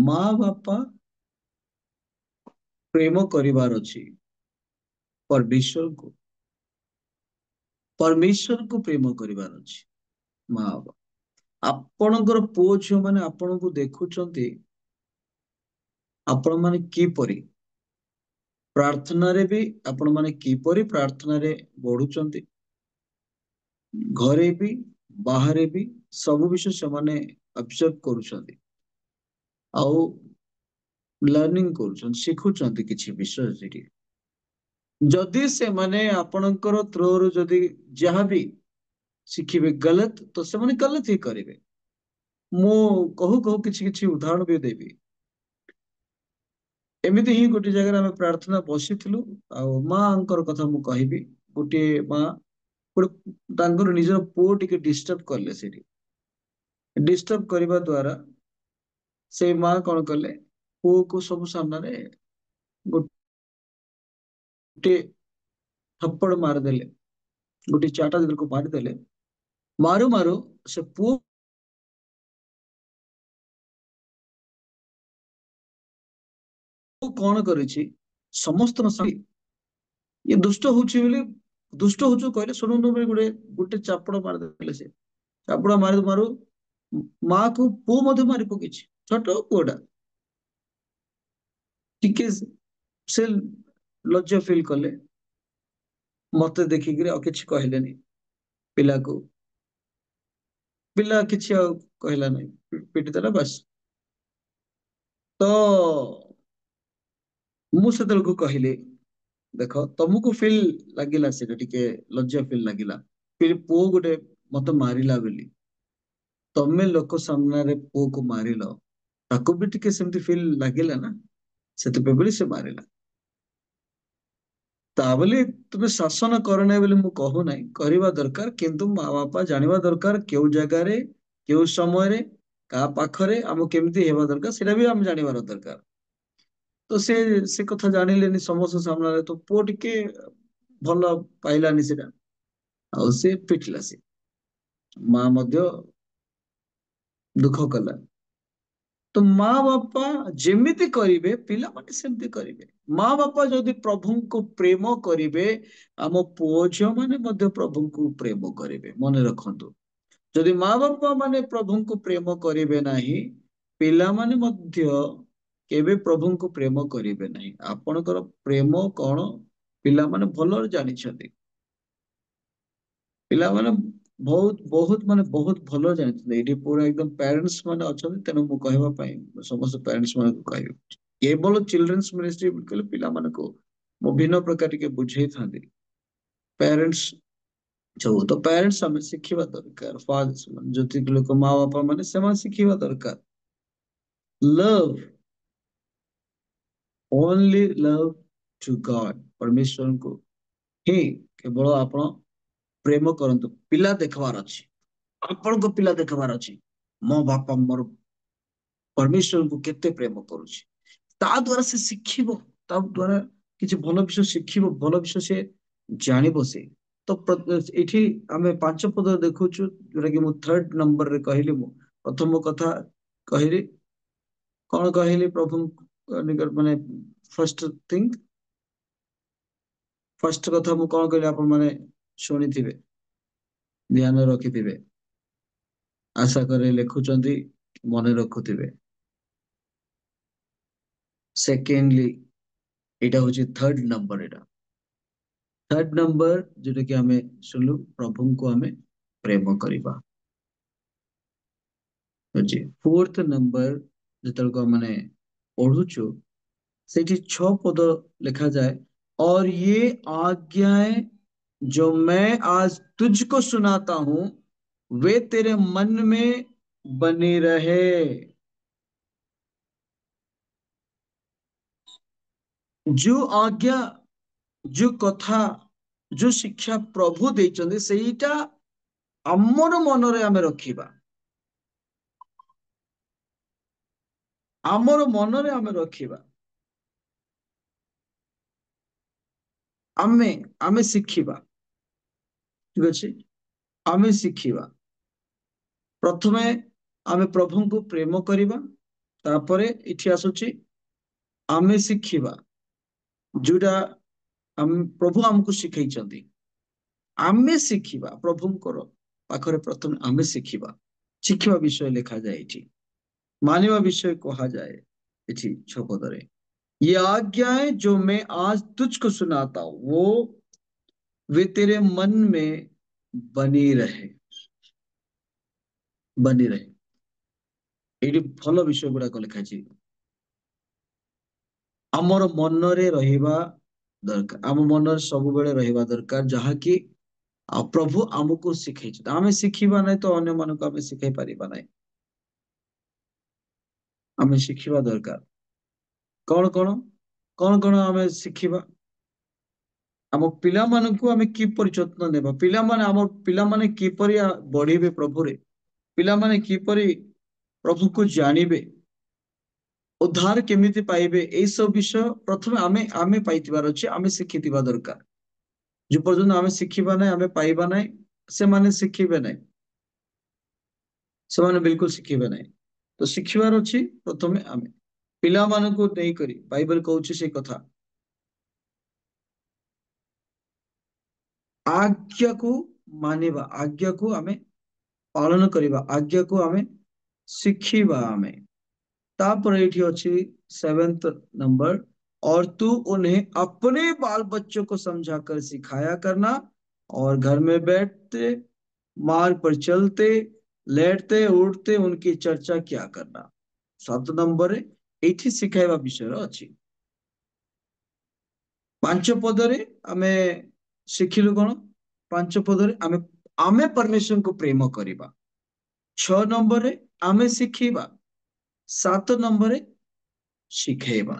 माँ बापा प्रेम करिवार अछि परमेश्वर को प्रेम करिवार अछि माँ बापा आपणकर पुओ झियो माने आपण को देखुचंती आपण माने की परी प्रार्थना रे भी आपण माने की परी प्रार्थना रे बढ़ुचंती घरे भी बाहरे भी सब विषय से माने ऑब्जर्व करूचंती आउ लर्निंग करूचंती शिखुचंती किछि विषय सेठी जदि से माने आपणकर थ्रो रो जदि जहां भी शिखिबे गलत तो से माने गलत ही करिवे मु कहू कहू किछि किछि उदाहरण भी देबी एमिति ही गोटे जगह आमे प्रार्थना बसिथिलु आ मांकर कथा मु कहिबी गोटे मां गोटे तांकर निजर पुओ टिके डिस्टर्ब करले सेठी डिस्टर्ब करबा द्वारा से मां कोन करले पुओ को सब सामना रे गोटे थप्पड़ मार देले गोटे चाटा जदर को मार देले मारू मारू से पुओ कौन करिछि समस्त ये दुष्ट होछि बोली ଦୁଷ୍ଟ ହଉଛୁ କହିଲେ ଶୁଣୁନୁ ବୋଲି ଗୋଟେ ଚାପଡ଼ ମାରିଦେଲେ। ସେ ଚାପଡ଼ା ମାରୁ ମାରୁ ମା କୁ ପୁଅ ମଧ୍ୟ ମାରି ପକେଇଛି, ଛୋଟ ପୁଅଟା। ଟିକେ ସେ ଲଜ୍ଜା ଫିଲ୍ କଲେ, ମତେ ଦେଖିକିରି ଆଉ କିଛି କହିଲେନି। ପିଲାକୁ ପିଲା କିଛି ଆଉ କହିଲା ନାହିଁ, ପିଟି ଦେଲା ବାସ୍। ତ ମୁଁ ସେତେବେଳକୁ କହିଲି, ଦେଖ ତମକୁ ଫିଲ୍ ଲାଗିଲା, ସେଟା ଟିକେ ଲଜ୍ଜା ଫିଲ୍ ଲାଗିଲା, ପୁଅ ଗୋଟେ ମତେ ମାରିଲା ବୋଲି। ତମେ ଲୋକ ସାମ୍ନାରେ ପୁଅକୁ ମାରିଲ, ତାକୁ ବି ଟିକେ ସେମିତି ଫିଲ୍ ଲାଗିଲା ନା, ସେଥିପାଇଁ ବୋଲି ସେ ମାରିଲା। ତା ବୋଲି ତୁମେ ଶାସନ କର ନାହିଁ ବୋଲି ମୁଁ କହୁନାହିଁ, କରିବା ଦରକାର, କିନ୍ତୁ ମା ବାପା ଜାଣିବା ଦରକାର କେଉଁ ଜାଗାରେ କେଉଁ ସମୟରେ କାହା ପାଖରେ ଆମକୁ କେମିତି ହେବା ଦରକାର, ସେଇଟା ବି ଆମେ ଜାଣିବାର ଦରକାର। ତ ସେ କଥା ଜାଣିଲେନି ସମସ୍ତ ସାମ୍ନାରେ, ତ ପୁଅ ଟିକେ ଭଲ ପାଇଲାନି ସେଟା, ଆଉ ସେ ପିଟିଲା। ସେ ମା ମଧ୍ୟ ଦୁଃଖ କଲା। ତ ମା ବାପା ଯେମିତି କରିବେ ପିଲାମାନେ ସେମିତି କରିବେ। ମା ବାପା ଯଦି ପ୍ରଭୁଙ୍କୁ ପ୍ରେମ କରିବେ, ଆମ ପୁଅ ଝିଅ ମାନେ ମଧ୍ୟ ପ୍ରଭୁଙ୍କୁ ପ୍ରେମ କରିବେ। ମନେ ରଖନ୍ତୁ, ଯଦି ମା ବାପା ମାନେ ପ୍ରଭୁଙ୍କୁ ପ୍ରେମ କରିବେ ନାହିଁ, ପିଲାମାନେ ମଧ୍ୟ କେବେ ପ୍ରଭୁଙ୍କୁ ପ୍ରେମ କରିବେ ନାହିଁ। ଆପଣଙ୍କର ପ୍ରେମ କଣ ପିଲାମାନେ ଭଲରେ ଜାଣିଛନ୍ତି। ପିଲାମାନେ ବହୁତ ବହୁତ ମାନେ ବହୁତ ଭଲ ଜାଣିଛନ୍ତି। ଏଇଠି ପୁରା ଏକଦମ ପ୍ୟାରେଣ୍ଟସ ମାନେ ଅଛନ୍ତି, ତେଣୁ ମୁଁ କହିବା ପାଇଁ ସମସ୍ତ ପ୍ୟାରେଣ୍ଟସ ମାନଙ୍କୁ କହିବି, କେବଳ ଚିଲଡ୍ରେନ୍ସ ମିନିଷ୍ଟ୍ରି କହିଲେ ପିଲାମାନଙ୍କୁ ମୁଁ ଭିନ୍ନ ପ୍ରକାର ଟିକେ ବୁଝେଇଥାନ୍ତି। ପ୍ୟାରେଣ୍ଟସ ସବୁ ତ ପ୍ୟାରେଣ୍ଟସ ଆମେ ଶିଖିବା ଦରକାର, ଯେତିକି ଲୋକ ମା ବାପା ମାନେ ସେମାନେ ଶିଖିବା ଦରକାର। ଲଭ୍, ଓନଲି ଲଭ୍ ଟୁ ଗଡ୍, ପରମେଶ୍ୱରଙ୍କୁ ହିଁ କେବଳ ଆପଣ ପ୍ରେମ କରନ୍ତୁ। ପିଲା ଦେଖବାର ଅଛି, ଆପଣଙ୍କ ପିଲା ଦେଖବାର ଅଛି, ମୋ ବାପା ମୋର ପରମେଶ୍ୱରଙ୍କୁ କେତେ ପ୍ରେମ କରୁଛି। ତା ଦ୍ଵାରା ସେ ଶିଖିବ, ତା ଦ୍ଵାରା କିଛି ଭଲ ବିଷୟ ଶିଖିବ, ଭଲ ବିଷୟ ସେ ଜାଣିବ। ସେ ତ ଏଇଠି ଆମେ 5 ପଦ ଦେଖୁଛୁ, ଯୋଉଟା କି ମୁଁ 3rd ନମ୍ବରରେ କହିଲି। ମୁଁ ପ୍ରଥମ କଥା କହିଲି, କଣ କହିଲି? ପ୍ରଭୁ ମାନେ ଫାର୍ଷ୍ଟ କଥା ମୁଁ କଣ କହିଲି, ଆପଣ ମାନେ ଶୁଣିଥିବେ, ଧ୍ୟାନ ରଖିଥିବେ, ଆଶା କରେ ଲେଖୁଛନ୍ତି, ମନେ ରଖୁଥିବେ। ସେକେଣ୍ଡଲି ଏଇଟା ହଉଛି 3rd ନମ୍ବର। ଏଇଟା 3rd ନମ୍ବର ଯୋଉଟା କି ଆମେ ଶୁଣିଲୁ, ପ୍ରଭୁଙ୍କୁ ଆମେ ପ୍ରେମ କରିବା। 4th ନମ୍ବର ଯେତେବେଳେ ମାନେ ପଢୁଛୁ, ସେଇଠି 6 ପଦ ଲେଖାଯାଏ, और ये आज्ञाएं जो मैं आज तुझको सुनाता हूं वे तेरे मन में बनी रहे। जो आज्ञा, जो କଥା, जो ଶିକ୍ଷା ପ୍ରଭୁ ଦେଇଛନ୍ତି, ସେଇଟା ଆମର ମନରେ ଆମେ ରଖିବା। ଆମର ମନରେ ଆମେ ରଖିବା। ଆମେ ଆମେ ଶିଖିବା। ଠିକ ଅଛି, ଆମେ ଶିଖିବା। ପ୍ରଥମେ ଆମେ ପ୍ରଭୁଙ୍କୁ ପ୍ରେମ କରିବା, ତାପରେ ଏଠି ଆସୁଛି ଆମେ ଶିଖିବା, ଯୋଉଟା ପ୍ରଭୁ ଆମକୁ ଶିଖେଇଛନ୍ତି। ଆମେ ଶିଖିବା, ପ୍ରଭୁଙ୍କର ପାଖରେ ପ୍ରଥମେ ଆମେ ଶିଖିବା। ଶିଖିବା ବିଷୟ ଲେଖାଯାଏ ଏଠି, मानिवा विषय कहा जाए इसी 6 पदरे। ये आज्ञाएं जो मैं आज तुझको सुनाता हूं वे तेरे मन में बनी रहे, बनी रहे। ଏଇଠି ଭଲ ବିଷୟ ଗୁଡାକ ଲେଖାଛି, ଆମର ମନରେ ରହିବା ଦରକାର। ଆମ ମନରେ ସବୁବେଳେ ରହିବା ଦରକାର, ଯାହାକି ଆଉ ପ୍ରଭୁ ଆମକୁ ଶିଖେଇଛନ୍ତି। ଆମେ ଶିଖିବା ନାହିଁ ତ ଅନ୍ୟମାନଙ୍କୁ ଆମେ ଶିଖେଇ ପାରିବା ନାହିଁ। ଆମେ ଶିଖିବା ଦରକାର। କଣ କଣ କଣ କଣ ଆମେ ଶିଖିବା? ଆମ ପିଲାମାନଙ୍କୁ ଆମେ କିପରି ଯତ୍ନ ନେବା, ଆମ ପିଲାମାନେ କିପରି ବଢିବେ ପ୍ରଭୁରେ, ପିଲାମାନେ କିପରି ପ୍ରଭୁକୁ ଜାଣିବେ, ଉଦ୍ଧାର କେମିତି ପାଇବେ, ଏଇ ସବୁ ବିଷୟ ପ୍ରଥମେ ଆମେ ପାଇଥିବାର ଅଛି, ଆମେ ଶିଖିଥିବା ଦରକାର। ଯେ ପର୍ଯ୍ୟନ୍ତ ଆମେ ଶିଖିବା ନାହିଁ, ଆମେ ପାଇବା ନାହିଁ, ସେମାନେ ଶିଖିବେ ନାହିଁ, ସେମାନେ ବିଲକୁଲ ଶିଖିବେ ନାହିଁ। ତ ଶିଖିବାର ଅଛି ପ୍ରଥମେ ଆମେ ପିଲାମାନଙ୍କୁ ନେଇକରି। ବାଇବେଲ କହୁଛି ସେଇ କଥା, आज्ञा को मानिबा, आज्ञा को आमे पालन करिबा, आज्ञा को आमे शिखिबा आमे। तापर एठी अछि 7th नंबर, और तू उन्हें अपने बाल बच्चों को समझा कर सिखाया करना, और घर में बैठते, मार्ग पर चलते, लेटते उठते उनकी चर्चा क्या करना। 7 नंबर एठी सिखाइबा विषय अछि। 5 पदरे आमे शिखिलु कोन, 5 पदरे आमे आमे परमेश्वर को प्रेम करिबा। 6 नंबर आमे शिखिबा। 7 नंबर शिखेबा।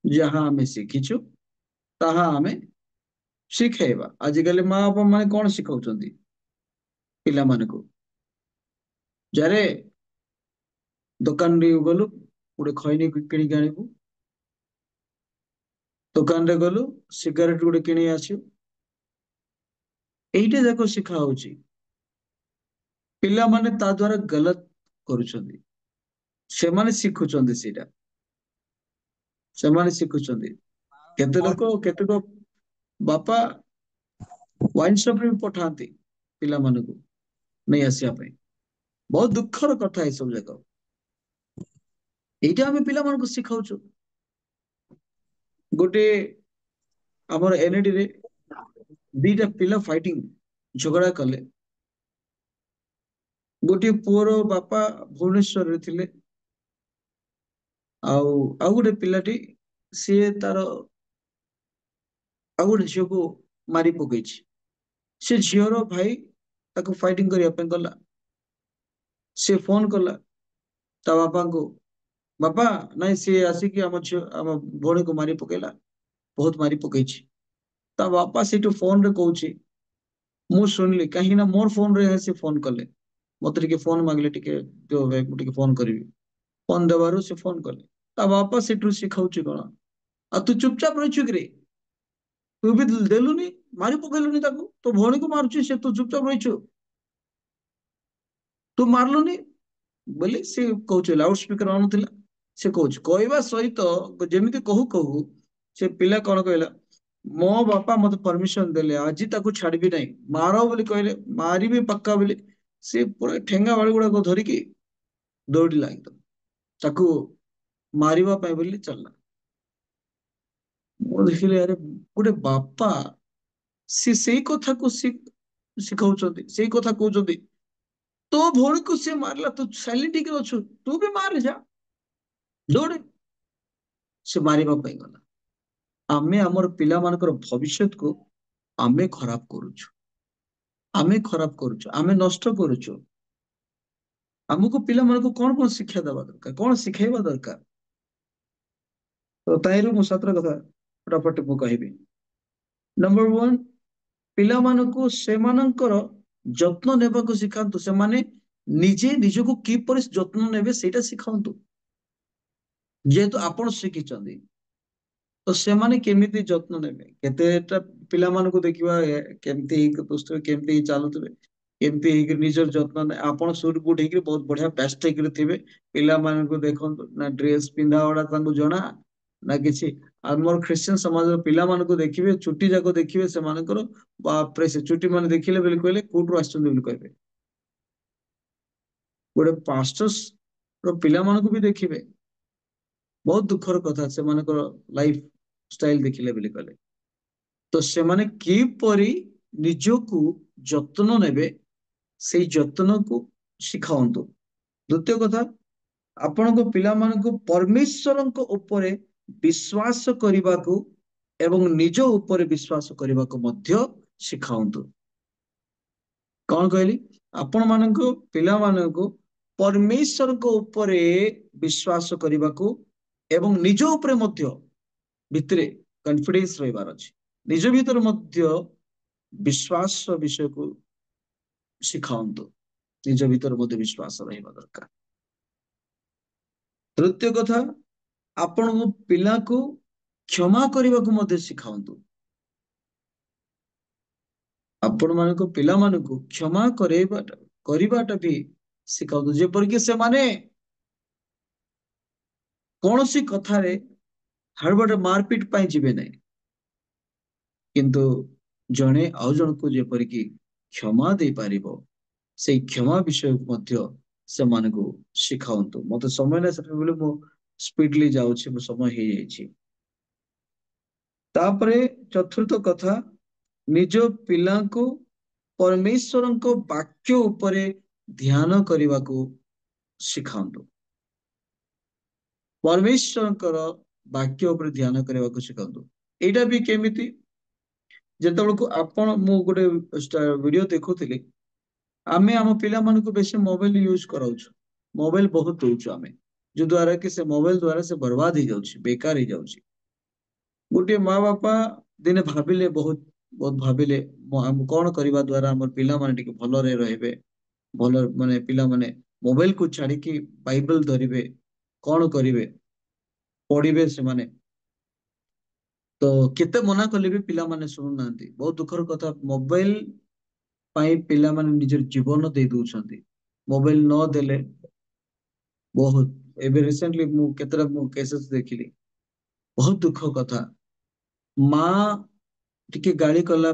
जहाँ आमे शिखिछु ताहा आमे शिखेबा। आजिकल माँ बापा माने कौन शिखाउछंती पिला मानकु, जारे दुकान रे गलु गोटे खैनी किनिक आनिबु, दुकान रे गलु सिगारेट गोटे किनि आसिबु, एइटे जाको शिखा होउची। पिला माने ता द्वारा गलत करूछंती, सेमाने शिखुछंती सेटा, सेमाने शिखुछंती। केते लोक केते को बापा वाइन शॉप रे पठांती पिला मानकु नहीं आसिया पे। बहुत दुखर कथा है सब जगह। एइटा आमे पिला मानकु शिखाउछु। गोटे हमर एनएडी रे दीटा पिला फाइटिंग झगड़ा कले। गोटे पुअर बापा भुवनेश्वर रे थिले, आउ गोटे पिलाटी सिए तार आउ गोटे झियो को मारी पकेछि। से झियोर भाई ताको फाइटिंग करिया पे गला। से फोन कला ता बापा को, बापा नहीं सी आसिकी आम झियो आम भौणी को मारी पकेला, बहुत मारी पकेछि। ता बापा सेठु फोन रे कहूछि, मु सुनली कहीं ना मोर फोन रे से फोन कले, मते टिके फोन मांगले टिके दियो भाई मु टिके फोन करिवि। फोन देबारु से फोन कले। ता बापा सेठु शिखाउछि कोन, आ तू चुपचाप रहिछु कि रे, तू भी देलुनी मारी पकेलुनी ताको, तो भौणी को मारुछि से तू चुपचाप रहिछु, तू मारलुनी बोली से कहूछि। लाउड स्पीकर ऑन थिला, से कहूछि कहवा सहित जेमिति कहू कहू से पिला कोन कहला, मो बापा मते परमिशन देले आज ताको छाड़बी नहीं, मारो बोली कहले मारिबी पक्का बोली। से पूरा ठेंगा बाड़ी गुड़ा को धरिकी दौड़िला एकदम ताको मारिबा ପାଇଁ बोली चलला। ମୁଁ ଦେଖିଲି ଆରେ ଗୋଟେ ବାପା ସେ ସେଇ କଥାକୁ ଶିଖାଉଛନ୍ତି, ସେଇ କଥା କହୁଛନ୍ତି, ତୋ ଭଉଣୀକୁ ସେ ମାରିଲା, ତୁ ସାଇଲେଣ୍ଟ ହେଇକି ଅଛୁ, ତୁ ବି ମାରେ ଯା, ଦୌଡେ। ସେ ମାରିବା ପାଇଁ ଗଲା। ଆମେ ଆମର ପିଲାମାନଙ୍କର ଭବିଷ୍ୟତକୁ ଆମେ ଖରାପ କରୁଛୁ, ଆମେ ଖରାପ କରୁଛୁ, ଆମେ ନଷ୍ଟ କରୁଛୁ। ଆମକୁ ପିଲାମାନଙ୍କୁ କଣ କଣ ଶିକ୍ଷା ଦେବା ଦରକାର, କଣ ଶିଖେଇବା ଦରକାର? ତ ତାହିରୁ ମୁଁ ସତର କଥା ଫଟାଫଟ ମୁଁ କହିବି। ନମ୍ବର 1, ପିଲାମାନଙ୍କୁ ସେମାନଙ୍କର ଯତ୍ନ ନେବାକୁ ଶିଖାନ୍ତୁ। ସେମାନେ ନିଜେ ନିଜକୁ କିପରି ଯତ୍ନ ନେବେ ସେଇଟା ଶିଖାନ୍ତୁ। ଯେହେତୁ ଆପଣ ଶିଖିଛନ୍ତି ତ ସେମାନେ କେମିତି ଯତ୍ନ ନେବେ, କେତେଟା ପିଲାମାନଙ୍କୁ ଦେଖିବା କେମିତି ହେଇକି ପୁସ୍ତକ କେମିତି ଚାଲୁଥିବେ, କେମିତି ହେଇକି ନିଜର ଯତ୍ନ ନେବେ। ଆପଣ ସୁଟ ବୁଟ ହେଇକି ବହୁତ ବଢିଆ ବ୍ୟସ୍ତ ହେଇକି ଥିବେ, ପିଲାମାନଙ୍କୁ ଦେଖନ୍ତୁ ନା ଡ୍ରେସ ପିନ୍ଧା ଗୁଡା ତାଙ୍କୁ ଜଣା ନା କିଛି। ଆମର ଖ୍ରୀଷ୍ଟିଆନ ସମାଜର ପିଲାମାନଙ୍କୁ ଦେଖିବେ ଚୁଟି ଯାକ ଦେଖିବେ ସେମାନଙ୍କର, ବାପରେ ସେ ଚୁଟି ମାନେ ଦେଖିଲେ ବୋଲି କହିଲେ କୋଉଠୁ ଆସିଛନ୍ତି ବୋଲି କହିବେ। ଗୋଟେ ପାଷ୍ଟର୍ସ ର ପିଲାମାନଙ୍କୁ ବି ଦେଖିବେ, ବହୁତ ଦୁଃଖର କଥା ସେମାନଙ୍କର ଲାଇଫ ଷ୍ଟାଇଲ ଦେଖିଲେ ବୋଲି କହିଲେ। ତ ସେମାନେ କିପରି ନିଜକୁ ଯତ୍ନ ନେବେ ସେଇ ଯତ୍ନକୁ ଶିଖାନ୍ତୁ। ଦ୍ୱିତୀୟ କଥା, ଆପଣଙ୍କ ପିଲାମାନଙ୍କୁ ପରମେଶ୍ୱରଙ୍କ ଉପରେ ବିଶ୍ୱାସ କରିବାକୁ ଏବଂ ନିଜ ଉପରେ ବିଶ୍ୱାସ କରିବାକୁ ମଧ୍ୟ ଶିଖାନ୍ତୁ। କଣ କହିଲି? ଆପଣ ମାନଙ୍କୁ ପିଲାମାନଙ୍କୁ ପରମେଶ୍ୱରଙ୍କ ଉପରେ ବିଶ୍ୱାସ କରିବାକୁ ଏବଂ ନିଜ ଉପରେ ମଧ୍ୟ ଭିତରେ କନଫିଡେନ୍ସ ରହିବାର ଅଛି। ନିଜ ଭିତରେ ମଧ୍ୟ ବିଶ୍ୱାସ ବିଷୟକୁ ଶିଖାନ୍ତୁ। ନିଜ ଭିତରେ ମଧ୍ୟ ବିଶ୍ୱାସ ରହିବା ଦରକାର। ତୃତୀୟ କଥା, ଆପଣଙ୍କ ପିଲାକୁ କ୍ଷମା କରିବାକୁ ମଧ୍ୟ ଶିଖାନ୍ତୁ। ଆପଣ ମାନଙ୍କ ପିଲାମାନଙ୍କୁ କ୍ଷମା କରିବାଟା ବି ଶିଖାନ୍ତୁ, ଯେପରିକି ସେମାନେ କୌଣସି କଥାରେ ହାଡ଼ବଡ ମାରପିଟ ପାଇଁ ଯିବେ ନାହିଁ, କିନ୍ତୁ ଜଣେ ଆଉ ଜଣକୁ ଯେପରିକି କ୍ଷମା ଦେଇପାରିବ ସେଇ କ୍ଷମା ବିଷୟକୁ ମଧ୍ୟ ସେମାନଙ୍କୁ ଶିଖାନ୍ତୁ। ମତେ ସମୟ ନାହିଁ ସେତେବେଳେ ମୁଁ ସ୍ପିଡଲି ଯାଉଛି, ମୋ ସମୟ ହେଇଯାଇଛି। ତାପରେ ଚତୁର୍ଥ କଥା, ନିଜ ପିଲାଙ୍କୁ ପରମେଶ୍ୱରଙ୍କ ବାକ୍ୟ ଉପରେ ଧ୍ୟାନ କରିବାକୁ ଶିଖାନ୍ତୁ। ପରମେଶ୍ୱରଙ୍କର ବାକ୍ୟ ଉପରେ ଧ୍ୟାନ କରିବାକୁ ଶିଖାନ୍ତୁ। ଏଇଟା ବି କେମିତି, ଯେତେବେଳକୁ ମୁଁ ଗୋଟେ ଭିଡିଓ ଦେଖୁଥିଲି, ଆମେ ଆମ ପିଲାମାନଙ୍କୁ ବେଶୀ ମୋବାଇଲ ୟୁଜ କରାଉଛୁ, ମୋବାଇଲ ବହୁତ ଦଉଛୁ ଆମେ, ଯୋ ଦ୍ୱାରା କି ସେ ମୋବାଇଲ ଦ୍ୱାରା ସେ ବର୍ବାଦ ହେଇଯାଉଛି, ବେକାର ହେଇଯାଉଛି। ଗୋଟିଏ ମା ବାପା ଦିନେ ଭାବିଲେ, ବହୁତ ବହୁତ ଭାବିଲେ ଆମେ କଣ କରିବା ଦ୍ୱାରା ଆମର ପିଲାମାନେ ଟିକେ ଭଲରେ ରହିବେ, ଭଲ ମାନେ ପିଲାମାନେ ମୋବାଇଲକୁ ଛାଡିକି ବାଇବଲ ଧରିବେ, କଣ କରିବେ, ପଢିବେ ସେମାନେ। ତ କେତେ ମନା କଲେ ବି ପିଲାମାନେ ଶୁଣୁନାହାନ୍ତି। ବହୁତ ଦୁଃଖର କଥା, ମୋବାଇଲ ପାଇଁ ପିଲାମାନେ ନିଜର ଜୀବନ ଦେଇ ଦଉଛନ୍ତି। ମୋବାଇଲ ନ ଦେଲେ ବହୁତ, ଏବେ ରିସେଣ୍ଟଲି ମୁଁ କେତେଟା କେସେସ୍ ଦେଖିଲି, ବହୁତ ଦୁଃଖ କଥା। ମା ଟିକେ ଗାଳି କଲା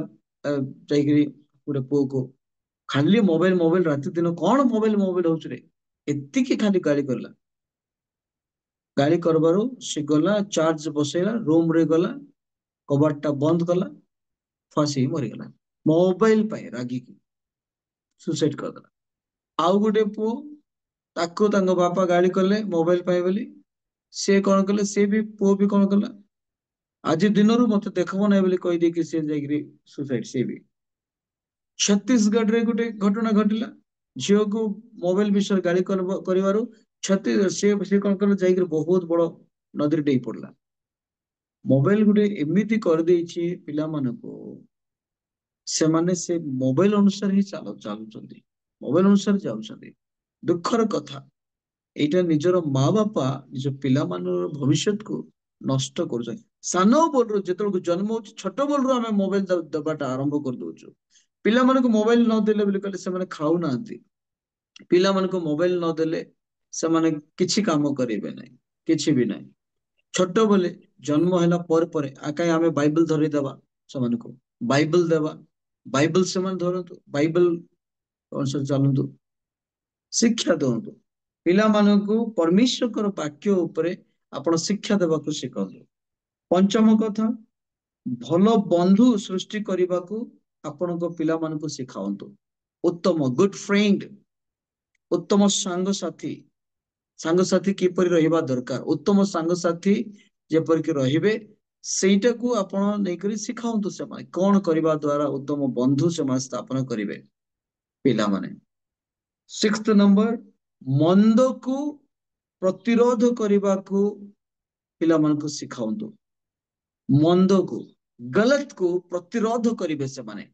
ଯାଇକିରି ଗୋଟେ ପୁଅକୁ, ଖାଲି ମୋବାଇଲ ମୋବାଇଲ ରାତି ଦିନ କଣ ମୋବାଇଲ ମୋବାଇଲ ହଉଛି ରେ, ଏତିକି ଖାଲି ଗାଳି କଲା। ଗାଳି କରବାରୁ ସେ ଗଲା, ଚାର୍ଜ ବସେଇଲା, ରୁମ ରେ ଗଲା, କବାଟଟା ବନ୍ଦ କଲା, ଫାସି ମରିଗଲା ମୋବାଇଲ ପାଇଁ ରାଗିକି, ସୁସାଇଡ କରିଦେଲା। ଆଉ ଗୋଟେ ପୁଅ, ତାକୁ ତାଙ୍କ ବାପା ଗାଳି କଲେ ମୋବାଇଲ ପାଇଁ ବୋଲି, ସେ କଣ କଲେ, ସେ ବି ପୁଅ ବି କଣ କଲା, ଆଜି ଦିନରୁ ମତେ ଦେଖବ ନାହିଁ ବୋଲି କହିଦେଇକି ସେ ଯାଇକିରି ସୁସାଇଡ। ସେ ବି ଛତିଶଗଡରେ ଗୋଟେ ଘଟଣା ଘଟିଲା, ଝିଅକୁ ମୋବାଇଲ ବିଷୟରେ ଗାଳି କରିବାରୁ ସେ କଣ କଲେ, ଯାଇକିରି ବହୁତ ବଡ ନଦୀରେ ଡେଇଁ ପଡିଲା। ମୋବାଇଲ ଗୋଟେ ଏମିତି କରିଦେଇଛି ପିଲାମାନଙ୍କୁ, ସେମାନେ ସେ ମୋବାଇଲ ଅନୁସାରେ ହିଁ ଚାଲୁଛନ୍ତି, ମୋବାଇଲ ଅନୁସାରେ ଯାଉଛନ୍ତି। ଦୁଃଖର କଥା, ଏଇଟା ନିଜର ମା ବାପା ନିଜ ପିଲାମାନଙ୍କର ଭବିଷ୍ୟତକୁ ନଷ୍ଟ କରୁଛନ୍ତି। ସାନ ବେଳରୁ ଯେତେବେଳକୁ ଜନ୍ମ ହଉଛି, ଛୋଟ ବେଳରୁ ଆମେ ମୋବାଇଲ ଦେବାଟା ଆରମ୍ଭ କରିଦଉଛୁ। ପିଲାମାନଙ୍କୁ ମୋବାଇଲ ନଦେଲେ ବୋଲି କହିଲେ ସେମାନେ ଖାଉନାହାନ୍ତି। ପିଲାମାନଙ୍କୁ ମୋବାଇଲ ନଦେଲେ ସେମାନେ କିଛି କାମ କରିବେ ନାହିଁ, କିଛି ବି ନାହିଁ। ଛୋଟ ବେଳେ ଜନ୍ମ ହେଲା ପରେ ପରେ କାହିଁ ଆମେ ବାଇବଲ ଧରିଦେବା ସେମାନଙ୍କୁ, ବାଇବଲ ଦେବା, ବାଇବଲ ସେମାନେ ଧରନ୍ତୁ, ବାଇବଲ ଅନୁସାରେ ଚାଲନ୍ତୁ, ଶିକ୍ଷା ଦିଅନ୍ତୁ। ପିଲାମାନଙ୍କୁ ପରମେଶ୍ୱରଙ୍କର ବାକ୍ୟ ଉପରେ ଆପଣ ଶିକ୍ଷା ଦେବାକୁ ଶିଖନ୍ତୁ। ପଞ୍ଚମ କଥା, ଭଲ ବନ୍ଧୁ ସୃଷ୍ଟି କରିବାକୁ ଆପଣଙ୍କ ପିଲାମାନଙ୍କୁ ଶିଖାନ୍ତୁ। ଉତ୍ତମ ଗୁଡ ଫ୍ରେଣ୍ଡ, ଉତ୍ତମ ସାଙ୍ଗସାଥୀ କିପରି ରହିବା ଦରକାର, ଉତ୍ତମ ସାଙ୍ଗସାଥୀ ଯେପରିକି ରହିବେ, ସେଇଟାକୁ ଆପଣ ନେଇକରି ଶିଖାନ୍ତୁ। ସେମାନେ କଣ କରିବା ଦ୍ୱାରା ଉତ୍ତମ ବନ୍ଧୁ ସେମାନେ ସ୍ଥାପନ କରିବେ ପିଲାମାନେ। 6th ନମ୍ବର, ମନ୍ଦକୁ ପ୍ରତିରୋଧ କରିବାକୁ ପିଲାମାନଙ୍କୁ ଶିଖାନ୍ତୁ। ମନ୍ଦକୁ, ଗଲତକୁ ପ୍ରତିରୋଧ କରିବେ ସେମାନେ,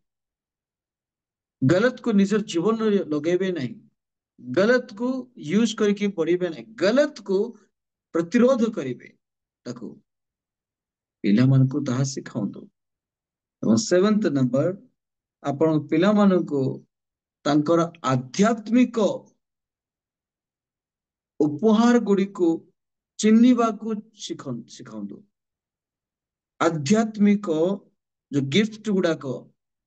ଗଲତକୁ ନିଜର ଜୀବନରେ ଲଗେଇବେ ନାହିଁ, ଗଲତକୁ ୟୁଜ କରିକି ପଢିବେ ନାହିଁ, ଗଲତକୁ ପ୍ରତିରୋଧ କରିବେ, ତାକୁ ପିଲାମାନଙ୍କୁ ତାହା ଶିଖାନ୍ତୁ। ଏବଂ 7th ନମ୍ବର, ଆପଣ ପିଲାମାନଙ୍କୁ ତାଙ୍କର ଆଧ୍ୟାତ୍ମିକ ଉପହାର ଗୁଡିକୁ ଚିହ୍ନିବାକୁ ଶିଖାନ୍ତୁ। ଆଧ୍ୟାତ୍ମିକ ଯୋଉ ଗିଫ୍ଟ ଗୁଡାକ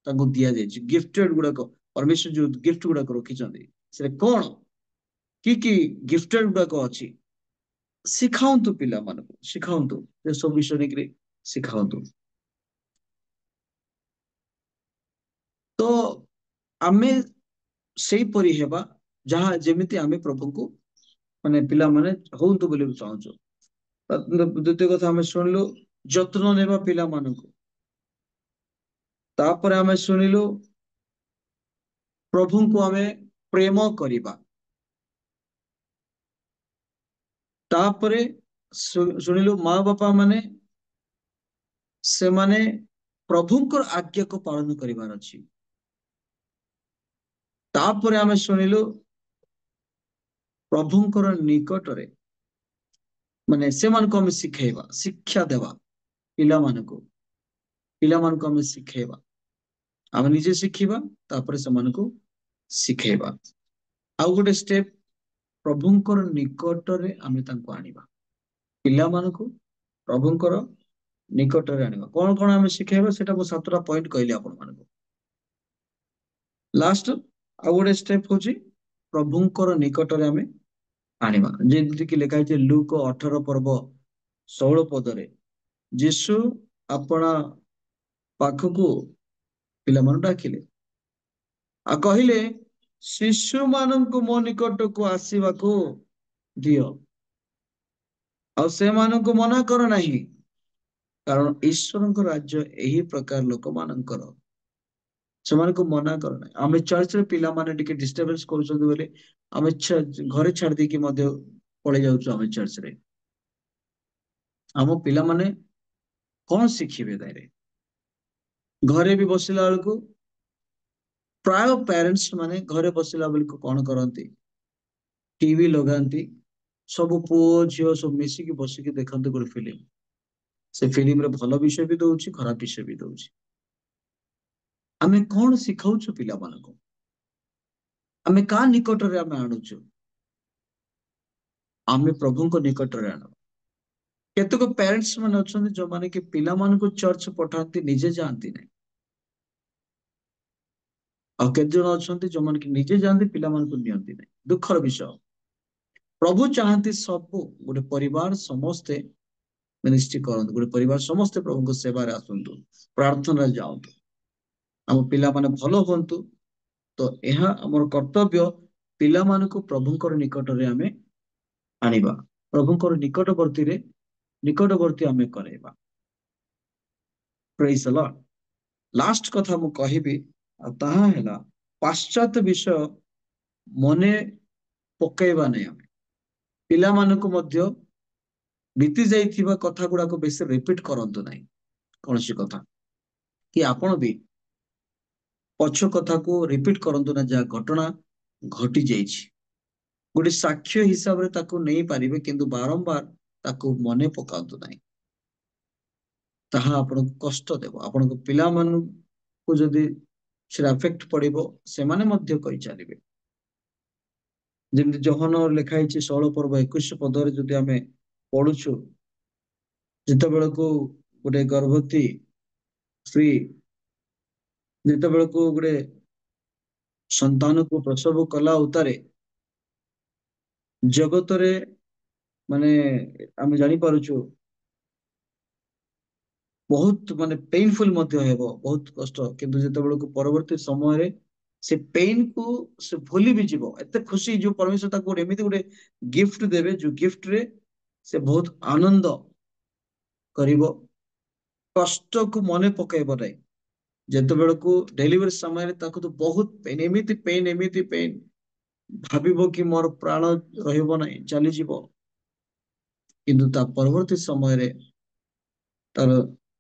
ତାଙ୍କୁ ଦିଆଯାଇଛି, ଗିଫ୍ଟେଡ ଗୁଡାକ, ପରମେଶ୍ୱର ଯୋଉ ଗିଫ୍ଟ ଗୁଡାକ ରଖିଛନ୍ତି, ସେଟା କଣ, କି ଗିଫ୍ଟେଡ ଗୁଡାକ ଅଛି, ଶିଖାନ୍ତୁ ପିଲାମାନଙ୍କୁ, ଶିଖାନ୍ତୁ, ସେ ସବୁ ବିଷୟ ନେଇକରି ଶିଖାନ୍ତୁ। ତ ଆମେ ସେଇପରି ହେବା ଯେମିତି ଆମେ ପ୍ରଭୁଙ୍କୁ ମାନେ ପିଲାମାନେ ହଉନ୍ତୁ ବୋଲି ଚାହୁଁଛୁ। ଦ୍ୱିତୀୟ କଥା ଆମେ ଶୁଣିଲୁ, ଯତ୍ନ ନେବା ପିଲାମାନଙ୍କୁ। ତାପରେ ଆମେ ଶୁଣିଲୁ, ପ୍ରଭୁଙ୍କୁ ଆମେ ପ୍ରେମ କରିବା। ତାପରେ ଶୁଣିଲୁ, ମା ବାପା ମାନେ ସେମାନେ ପ୍ରଭୁଙ୍କର ଆଜ୍ଞାକୁ ପାଳନ କରିବାର ଅଛି। ତାପରେ ଆମେ ଶୁଣିଲୁ, ପ୍ରଭୁଙ୍କର ନିକଟରେ ମାନେ ସେମାନଙ୍କୁ ଆମେ ଶିଖେଇବା, ଶିକ୍ଷା ଦେବା ପିଲାମାନଙ୍କୁ ଆମେ ଶିଖେଇବା, ଆମେ ନିଜେ ଶିଖିବା, ତାପରେ ସେମାନଙ୍କୁ ଶିଖେଇବା। ଆଉ ଗୋଟେ ଷ୍ଟେପ, ପ୍ରଭୁଙ୍କର ନିକଟରେ ଆମେ ତାଙ୍କୁ ଆଣିବା, ପିଲାମାନଙ୍କୁ ପ୍ରଭୁଙ୍କର ନିକଟରେ ଆଣିବା। କଣ କଣ ଆମେ ଶିଖେଇବା ସେଟା ମୁଁ 7ଟା ପଏଣ୍ଟ କହିଲି ଆପଣମାନଙ୍କୁ। ଲାଷ୍ଟ ଆଉ ଗୋଟେ ଷ୍ଟେପ ହଉଛି ପ୍ରଭୁଙ୍କର ନିକଟରେ ଆମେ ଆଣିବା, ଯେମିତିକି ଲେଖା ହେଇଛି ଲୁକ 18 ପର୍ବ 16 ପଦରେ, ଯୀଶୁ ଆପଣା ପାଖକୁ ପିଲାମାନଙ୍କୁ ଡାକିଲେ ଆଉ କହିଲେ, ଶିଶୁମାନଙ୍କୁ ମୋ ନିକଟକୁ ଆସିବାକୁ ଦିଅ ଆଉ ସେମାନଙ୍କୁ ମନା କର ନାହିଁ, କାରଣ ଈଶ୍ୱରଙ୍କ ରାଜ୍ୟ ଏହି ପ୍ରକାର ଲୋକମାନଙ୍କର। ସେମାନଙ୍କୁ ମନା କର ନାହିଁ। ଆମେ ଚର୍ଚ୍ଚରେ ପିଲାମାନେ ଟିକେ ଡିଷ୍ଟର୍ବାନ୍ସ କରୁଛନ୍ତି ବୋଲି ଆମେ ଘରେ ଛାଡି ଦେଇକି ମଧ୍ୟ ପଳେଇ ଯାଉଛୁ ଆମେ ଚର୍ଚ୍ଚରେ। ଆମ ପିଲାମାନେ କଣ ଶିଖିବେ ତାରେ? ଘରେ ବି ବସିଲା ବେଳକୁ ପ୍ରାୟ ପ୍ୟାରେଣ୍ଟସ ମାନେ ଘରେ ବସିଲା ବେଳକୁ କଣ କରନ୍ତି, ଟିଭି ଲଗାନ୍ତି, ସବୁ ପୁଅ ଝିଅ ସବୁ ମିଶିକି ବସିକି ଦେଖନ୍ତି ଗୋଟେ ଫିଲ୍ମ। ସେ ଫିଲ୍ମରେ ଭଲ ବିଷୟ ବି ଦଉଛି, ଖରାପ ବିଷୟ ବି ଦଉଛି। ଆମେ କଣ ଶିଖାଉଛୁ ପିଲାମାନଙ୍କୁ? ଆମେ କାହା ନିକଟରେ ଆମେ ଆଣୁଛୁ? ଆମେ ପ୍ରଭୁଙ୍କ ନିକଟରେ ଆଣୁ। କେତେକ ପ୍ୟାରେଣ୍ଟସ ମାନେ ଅଛନ୍ତି ଯୋଉମାନେ କି ପିଲାମାନଙ୍କୁ ଚର୍ଚ୍ଚ ପଠାନ୍ତି, ନିଜେ ଯାଆନ୍ତି ନାହିଁ। ଆଉ କେତେ ଜଣ ଅଛନ୍ତି ଯୋଉମାନେ କି ନିଜେ ଯାଆନ୍ତି, ପିଲାମାନଙ୍କୁ ନିଅନ୍ତି ନାହିଁ। ଦୁଃଖର ବିଷୟ। ପ୍ରଭୁ ଚାହାନ୍ତି ସବୁ ଗୋଟେ ପରିବାର ସମସ୍ତେ ମିନିଷ୍ଟ୍ରି କରନ୍ତୁ, ଗୋଟେ ପରିବାର ସମସ୍ତେ ପ୍ରଭୁଙ୍କ ସେବାରେ ଆସନ୍ତୁ, ପ୍ରାର୍ଥନାରେ ଯାଆନ୍ତୁ, ଆମ ପିଲାମାନେ ଭଲ ହୁଅନ୍ତୁ। ତ ଏହା ଆମର କର୍ତ୍ତବ୍ୟ, ପିଲାମାନଙ୍କୁ ପ୍ରଭୁଙ୍କର ନିକଟରେ ଆମେ ଆଣିବା, ପ୍ରଭୁଙ୍କର ନିକଟବର୍ତ୍ତୀ ଆମେ କରାଇବା। ପ୍ରେଜ୍ ଦ ଲର୍ଡ। ଲାଷ୍ଟ କଥା ମୁଁ କହିବି, ଆଉ ତାହା ହେଲା ପାଶ୍ଚାତ୍ୟ ବିଷୟ ମନେ ପକାଇବା ନାହିଁ। ଆମେ ପିଲାମାନଙ୍କୁ ମଧ୍ୟ ବିତି ଯାଇଥିବା କଥା ଗୁଡାକ ବେଶୀ ରିପିଟ କରନ୍ତୁ ନାହିଁ। କୌଣସି କଥା କି ଆପଣ ବି ପଛ କଥାକୁ ରିପିଟ କରନ୍ତୁ ନା, ଯାହା ଘଟଣା ଘଟି ଯାଇଛି ଗୋଟେ ସାକ୍ଷ୍ୟ ହିସାବରେ ତାକୁ ନେଇପାରିବେ, କିନ୍ତୁ ବାରମ୍ବାର ତାକୁ ମନେ ପକାନ୍ତୁ ନାହିଁ। ତାହା ଆପଣଙ୍କୁ କଷ୍ଟ ଦେବ। ଆପଣଙ୍କ ପିଲାମାନଙ୍କୁ ଯଦି ସେଟା ଆଫେକ୍ଟ ପଡିବ, ସେମାନେ ମଧ୍ୟ କହି ଚାଲିବେ। ଯେମିତି ଯୋହନ ଲେଖା ହେଇଛି 16 ପର୍ବ 21 ପଦରେ ଯଦି ଆମେ ପଢୁଛୁ, ଯେତେବେଳକୁ ଗୋଟେ ଗର୍ଭବତୀ ସ୍ତ୍ରୀ ଯେତେବେଳକୁ ଗୋଟେ ସନ୍ତାନକୁ ପ୍ରସବ କଲା ଉତ୍ତାରେ ଜଗତରେ ମାନେ ଆମେ ଜାଣିପାରୁଛୁ ବହୁତ ମାନେ ପେନଫୁଲ ମଧ୍ୟ ହେବ, ବହୁତ କଷ୍ଟ। କିନ୍ତୁ ଯେତେବେଳକୁ ପରବର୍ତ୍ତୀ ସମୟରେ ସେ ପେନ୍ କୁ ସେ ଭୁଲି ବି ଯିବ, ଏତେ ଖୁସି ଯୋଉ ପରମେଶ୍ୱର ତାକୁ ଗୋଟେ ଏମିତି ଗୋଟେ ଗିଫ୍ଟ ଦେବେ, ଯୋଉ ଗିଫ୍ଟରେ ସେ ବହୁତ ଆନନ୍ଦ କରିବ, କଷ୍ଟକୁ ମନେ ପକାଇବ ନାହିଁ। ଯେତେବେଳକୁ ଡେଲିଭରି ସମୟରେ ତାକୁ ତ ବହୁତ ପେନ୍, ଏମିତି ପେନ୍ ଭାବିବ କି ମୋର ପ୍ରାଣ ରହିବ ନାହିଁ, ଚାଲିଯିବ। କିନ୍ତୁ ତା ପରବର୍ତ୍ତୀ ସମୟରେ ତାର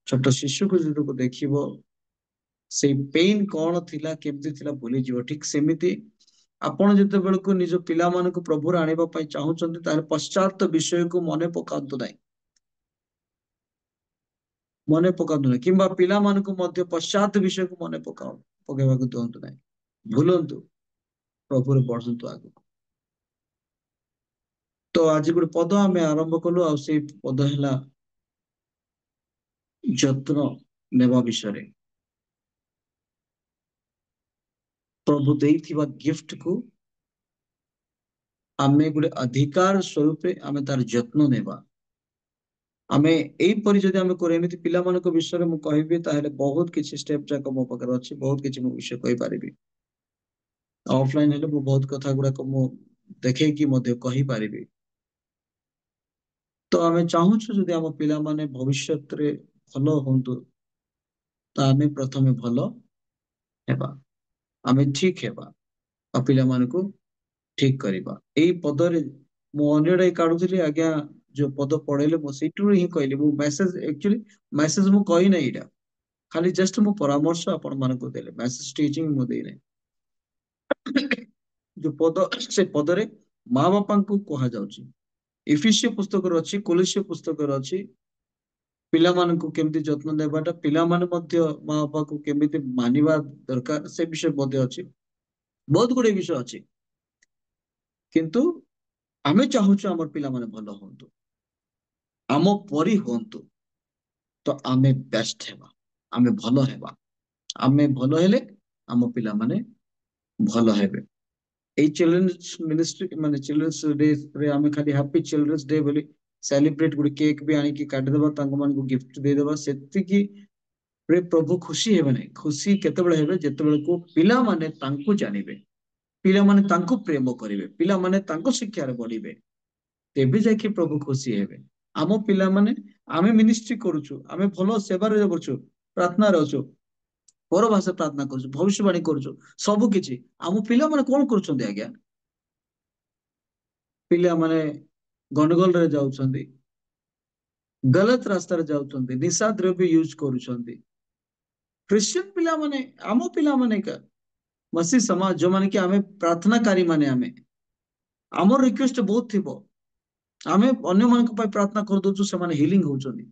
ଛୋଟ ଶିଶୁକୁ ଯେତେବେଳେ ଦେଖିବ, ସେଇ ପେନ୍ କଣ ଥିଲା, କେମିତି ଥିଲା ଭୁଲିଯିବ। ଠିକ ସେମିତି ଆପଣ ଯେତେବେଳକୁ ନିଜ ପିଲାମାନଙ୍କୁ ପ୍ରଭୁରେ ଆଣିବା ପାଇଁ ଚାହୁଁଛନ୍ତି, ତାହେଲେ ପଶ୍ଚାତ ବିଷୟକୁ ମନେ ପକାନ୍ତୁ ନାହିଁ, କିମ୍ବା ପିଲାମାନଙ୍କୁ ମଧ୍ୟ ପଶ୍ଚାତ ବିଷୟକୁ ମନେ ପକାଇବାକୁ ଦିଅନ୍ତୁ ନାହିଁ। ଭୁଲନ୍ତୁ, ପ୍ରଭୁରେ ବଢନ୍ତୁ ଆଗକୁ। ତ ଆଜି ଗୋଟେ ପଦ ଆମେ ଆରମ୍ଭ କଲୁ, ଆଉ ସେଇ ପଦ ହେଲା ଯତ୍ନ ନେବା ବିଷୟରେ। ପ୍ରଭୁ ଦେଇଥିବା ଗିଫ୍ଟକୁ ଆମେ ଗୋଟେ ଅଧିକାର ସ୍ୱରୂପେ ଆମେ ତାର ଯତ୍ନ ନେବା। ଆମେ ଏଇପରି ଯଦି ଆମେ କରୁ, ଏମିତି ପିଲାମାନଙ୍କ ବିଷୟରେ ମୁଁ କହିବି ତାହେଲେ ବହୁତ କିଛି ଷ୍ଟେପ ଯାକ ମୋ ପାଖରେ ଅଛି, ବହୁତ କିଛି ମୁଁ ବିଷୟ କହିପାରିବି। ଅଫଲାଇନ ହେଲେ ମୁଁ ବହୁତ କଥା ଗୁଡାକ ମୁଁ ଦେଖେଇକି ମଧ୍ୟ କହିପାରିବି। ତ ଆମେ ଚାହୁଁଛୁ ଯଦି ଆମ ପିଲାମାନେ ଭବିଷ୍ୟତରେ ଭଲ ହୁଅନ୍ତୁ, ତ ଆମେ ପ୍ରଥମେ ଭଲ ହେବା, ଆମେ ଠିକ ହେବା, ଆଉ ପିଲାମାନଙ୍କୁ ଠିକ କରିବା। ଏଇ ପଦରେ ମୁଁ ଅନ୍ୟଟା କାଢୁଥିଲି, ଆଜ୍ଞା ଯୋଉ ପଦ ପଢେଇଲେ ମୁଁ ସେଇଠୁ ହିଁ କହିଲି। ମୁଁ ମେସେଜ ମୁଁ କହିନାହିଁ, ଏଇଟା ଖାଲି ଜଷ୍ଟ ମୁଁ ପରାମର୍ଶ ଆପଣ ମାନଙ୍କୁ ଦେଲେ, ମେସେଜ ଟିଚିଂ ମୁଁ ଦେଇନାହିଁ। ଯୋଉ ପଦ, ସେ ପଦରେ ମା ବାପାଙ୍କୁ କୁହାଯାଉଛି। ଇଫିସିଓ ପୁସ୍ତକରେ ଅଛି, କୋଲୋସିଓ ପୁସ୍ତକରେ ଅଛି, ପିଲାମାନଙ୍କୁ କେମିତି ଯତ୍ନ ନେବାଟା, ପିଲାମାନେ ମଧ୍ୟ ମା ବାପାକୁ କେମିତି ମାନିବା ଦରକାର, ସେ ବିଷୟ ମଧ୍ୟ ଅଛି। ବହୁତ ଗୁଡେ ବିଷୟ ଅଛି, କିନ୍ତୁ ଆମେ ଚାହୁଁଛୁ ଆମର ପିଲାମାନେ ଭଲ ହୁଅନ୍ତୁ, ଆମ ପରି ହୁଅନ୍ତୁ। तो आमे बेस्ट हेबा, आमे भलो हेबा, आमे भलो हेले आम पिला माने भलो हेबे। এই চিলড্রেন্স ମିନିଷ୍ଟ୍ରି ମାନେ ଚିଲଡ୍ରେନ୍ସ ଡେ ରେ ଆମେ ଖାଲି ହାପି ଚିଲଡ୍ରେନ୍ସ ଡେ ବୋଲି ସେଲିବ୍ରେଟ ଗୋଟେ କେକ୍ ବି ଆଣିକି କାଟିଦେବା, ତାଙ୍କ ମାନଙ୍କୁ ଗିଫ୍ଟ ଦେଇଦେବା, ସେତିକି ରେ ପ୍ରଭୁ ଖୁସି ହେବେ ନାହିଁ। ଖୁସି କେତେବେଳେ ହେବେ ଯେତେବେଳକୁ ପିଲାମାନେ ତାଙ୍କୁ ଜାଣିବେ, ପିଲାମାନେ ତାଙ୍କୁ ପ୍ରେମ କରିବେ, ପିଲାମାନେ ତାଙ୍କ ଶିକ୍ଷାରେ ବଢିବେ, ତେବେ ଯାଇକି ପ୍ରଭୁ ଖୁସି ହେବେ। ଆମ ପିଲାମାନେ, ଆମେ ମିନିଷ୍ଟ୍ରି କରୁଛୁ, ଆମେ ଭଲ ସେବାରେ କରୁଛୁ, ପ୍ରାର୍ଥନାରେ ଅଛୁ, ପରଭାଷା ପ୍ରାର୍ଥନା କରୁଛୁ, ଭବିଷ୍ୟବାଣୀ କରୁଛୁ, ସବୁ କିଛି। ଆମ ପିଲାମାନେ କଣ କରୁଛନ୍ତି ଆଜ୍ଞା? ପିଲାମାନେ ଗଣ୍ଡଗୋଳରେ ଯାଉଛନ୍ତି, ଗଲତ ରାସ୍ତାରେ ଯାଉଛନ୍ତି, ନିଶା ଦ୍ରବ୍ୟ ୟୁଜ କରୁଛନ୍ତି। ଖ୍ରୀଷ୍ଟିଆନ ପିଲାମାନେ, ଆମ ପିଲାମାନେ କା ମସୀ ସମାଜ ଯୋଉମାନେ କି ଆମେ ପ୍ରାର୍ଥନାକାରୀ ମାନେ, ଆମର ରିକ୍ୱେଷ୍ଟ ବହୁତ ଥିବ, ଆମେ ଅନ୍ୟମାନଙ୍କ ପାଇଁ ପ୍ରାର୍ଥନା କରିଦଉଛୁ, ସେମାନେ ହିଲିଂ ହଉଛନ୍ତି।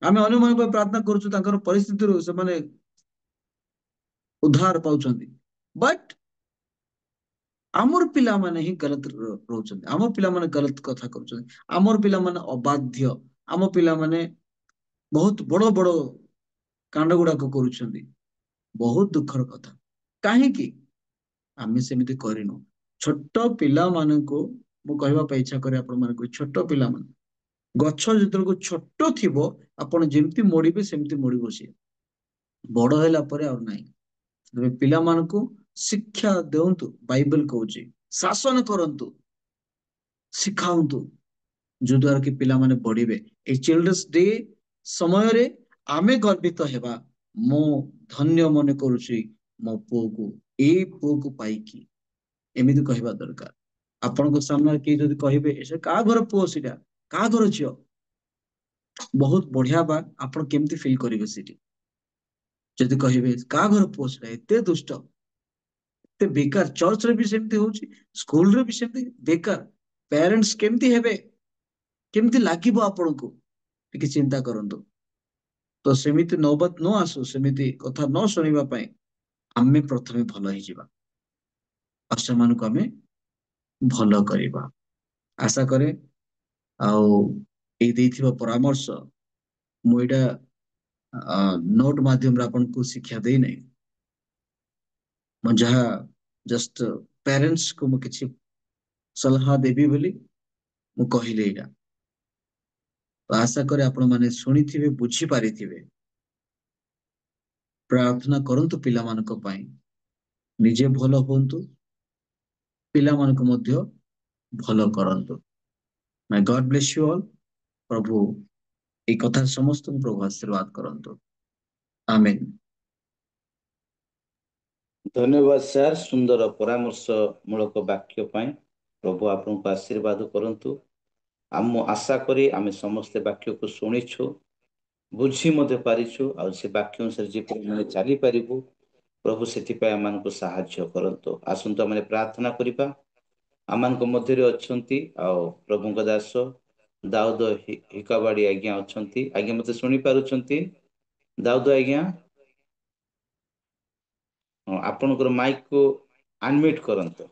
ଆମେ ଅନ୍ୟମାନଙ୍କ ପାଇଁ ପ୍ରାର୍ଥନା କରୁଛୁ, ତାଙ୍କର ପରିସ୍ଥିତିରୁ ସେମାନେ ଉଦ୍ଧାର ପାଉଛନ୍ତି। ବଟ୍ ଆମର ପିଲାମାନେ ହିଁ ଗଲତ ରହୁଛନ୍ତି, ଆମ ପିଲାମାନେ ଗଲତ କଥା କରୁଛନ୍ତି, ଆମର ପିଲାମାନେ ଅବାଧ୍ୟ, ଆମ ପିଲାମାନେ ବହୁତ ବଡ ବଡ କାଣ୍ଡ ଗୁଡାକ କରୁଛନ୍ତି। ବହୁତ ଦୁଃଖର କଥା। କାହିଁକି ଆମେ ସେମିତି କରିନୁ? ଛୋଟ ପିଲାମାନଙ୍କୁ ମୁଁ କହିବା ପାଇଁ ଇଚ୍ଛା କରେ ଆପଣମାନଙ୍କୁ, ଛୋଟ ପିଲାମାନେ, ଗଛ ଯେତେବେଳକୁ ଛୋଟ ଥିବ ଆପଣ ଯେମିତି ମୋଡ଼ିବେ ସେମିତି ମୋଡ଼ିବ ସିଏ, ବଡ ହେଲା ପରେ ଆଉ ନାହିଁ। ତେବେ ପିଲାମାନଙ୍କୁ ଶିକ୍ଷା ଦିଅନ୍ତୁ, ବାଇବେଲ କହୁଛି, ଶାସନ କରନ୍ତୁ, ଶିଖାନ୍ତୁ, ଯୋଦ୍ୱାରା କି ପିଲାମାନେ ବଢିବେ। ଏଇ ଚିଲଡ୍ରେନ୍ସ ଡେ ସମୟରେ ଆମେ ଗର୍ବିତ ହେବା, ମୁଁ ଧନ୍ୟ ମନେ କରୁଛି ମୋ ପୁଅକୁ, ଏଇ ପୁଅକୁ ପାଇକି, ଏମିତି କହିବା ଦରକାର। ଆପଣଙ୍କ ସାମ୍ନାରେ କେହି ଯଦି କହିବେ ସେ କାହା ଘର ପୁଅ, ସେଇଟା କାହା ଘର ଝିଅ, ବହୁତ ବଢିଆ ବା ଆପଣ କେମିତି ଫିଲ୍ କରିବେ ସେଠି? ଯଦି କହିବେ କାହା ଘର ପୁଅ ସେଟା, ଏତେ ଦୁଷ୍ଟ, ଏତେ ବେକାର, ଚର୍ଚ୍ଚରେ ବି ସେମିତି ହଉଛି, ସ୍କୁଲରେ ବି ସେମିତି ବେକାର, ପ୍ୟାରେଣ୍ଟସ କେମିତି ହେବେ, କେମିତି ଲାଗିବ ଆପଣଙ୍କୁ, ଟିକେ ଚିନ୍ତା କରନ୍ତୁ। ତ ସେମିତି ନୌବତ ନ ଆସୁ, ସେମିତି କଥା ନ ଶୁଣିବା ପାଇଁ ଆମେ ପ୍ରଥମେ ଭଲ ହେଇଯିବା, ଆଉ ସେମାନଙ୍କୁ ଆମେ ଭଲ କରିବା। ଆଶା କରେ ଆଉ ଏଇ ଦେଇଥିବା ପରାମର୍ଶ, ମୁଁ ଏଇଟା ନୋଟ ମାଧ୍ୟମରେ ଆପଣଙ୍କୁ ଶିକ୍ଷା ଦେଇନାହିଁ, ମୁଁ ଯାହା ଜଷ୍ଟ ପ୍ୟାରେଣ୍ଟସକୁ ମୁଁ କିଛି ସଲାହା ଦେବି ବୋଲି ମୁଁ କହିଲି ଏଇଟା। ତ ଆଶା କରେ ଆପଣମାନେ ଶୁଣିଥିବେ, ବୁଝିପାରିଥିବେ। ପ୍ରାର୍ଥନା କରନ୍ତୁ ପିଲାମାନଙ୍କ ପାଇଁ, ନିଜେ ଭଲ ହୁଅନ୍ତୁ, ପିଲାମାନଙ୍କୁ ମଧ୍ୟ ଭଲ କରନ୍ତୁ। ମାଇ ଗଡ୍ ବ୍ଲେସ୍ ୟୁ ଅଲ୍। ପ୍ରଭୁ এই କଥା ସମସ୍ତଙ୍କୁ ପ୍ରଭୁ ଆଶୀର୍ବାଦ କରନ୍ତୁ। ଆମେନ୍। ଧନ୍ୟବାଦ ସାର୍, ସୁନ୍ଦର ପରାମର୍ଶ ମୂଳକ ବାକ୍ୟ ପାଇଁ। ପ୍ରଭୁ ଆପଣଙ୍କୁ ଆଶୀର୍ବାଦ କରନ୍ତୁ। ଆମ ଆଶା କରି ଆମେ ସମସ୍ତେ ବାକ୍ୟକୁ ଶୁଣିଛୁ, ବୁଝି ମଧ୍ୟ ପାରିଛୁ, ଆଉ ସେ ବାକ୍ୟ ଅନୁସାରେ ଯେପରି ଆମେ ଚାଲିପାରିବୁ, ପ୍ରଭୁ ସେଥିପାଇଁ ଆମମାନଙ୍କୁ ସାହାଯ୍ୟ କରନ୍ତୁ। ଆସନ୍ତୁ ଆମେ ପ୍ରାର୍ଥନା କରିବା। ଆମମାନଙ୍କ ମଧ୍ୟରେ ଅଛନ୍ତି ଆଉ ପ୍ରଭୁଙ୍କ ଦାସ ଦାଉଦ ହିକାବାଡି ଆଜ୍ଞା ଅଛନ୍ତି। ଆଜ୍ଞା ମତେ ଶୁଣି ପାରୁଛନ୍ତି? ଦାଉଦ ଆଜ୍ଞା, ହଁ, ଆପଣଙ୍କର ମାଇକ୍ କୁ ଅନମ୍ୟୁଟ୍ କରନ୍ତୁ।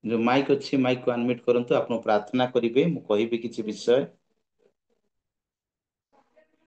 ଯୋଉ ମାଇକ୍ ଅଛି ମାଇକ୍ କୁ ଅନମ୍ୟୁଟ୍ କରନ୍ତୁ। ଆପଣ ପ୍ରାର୍ଥନା କରିବେ, ମୁଁ କହିବି କିଛି ବିଷୟ।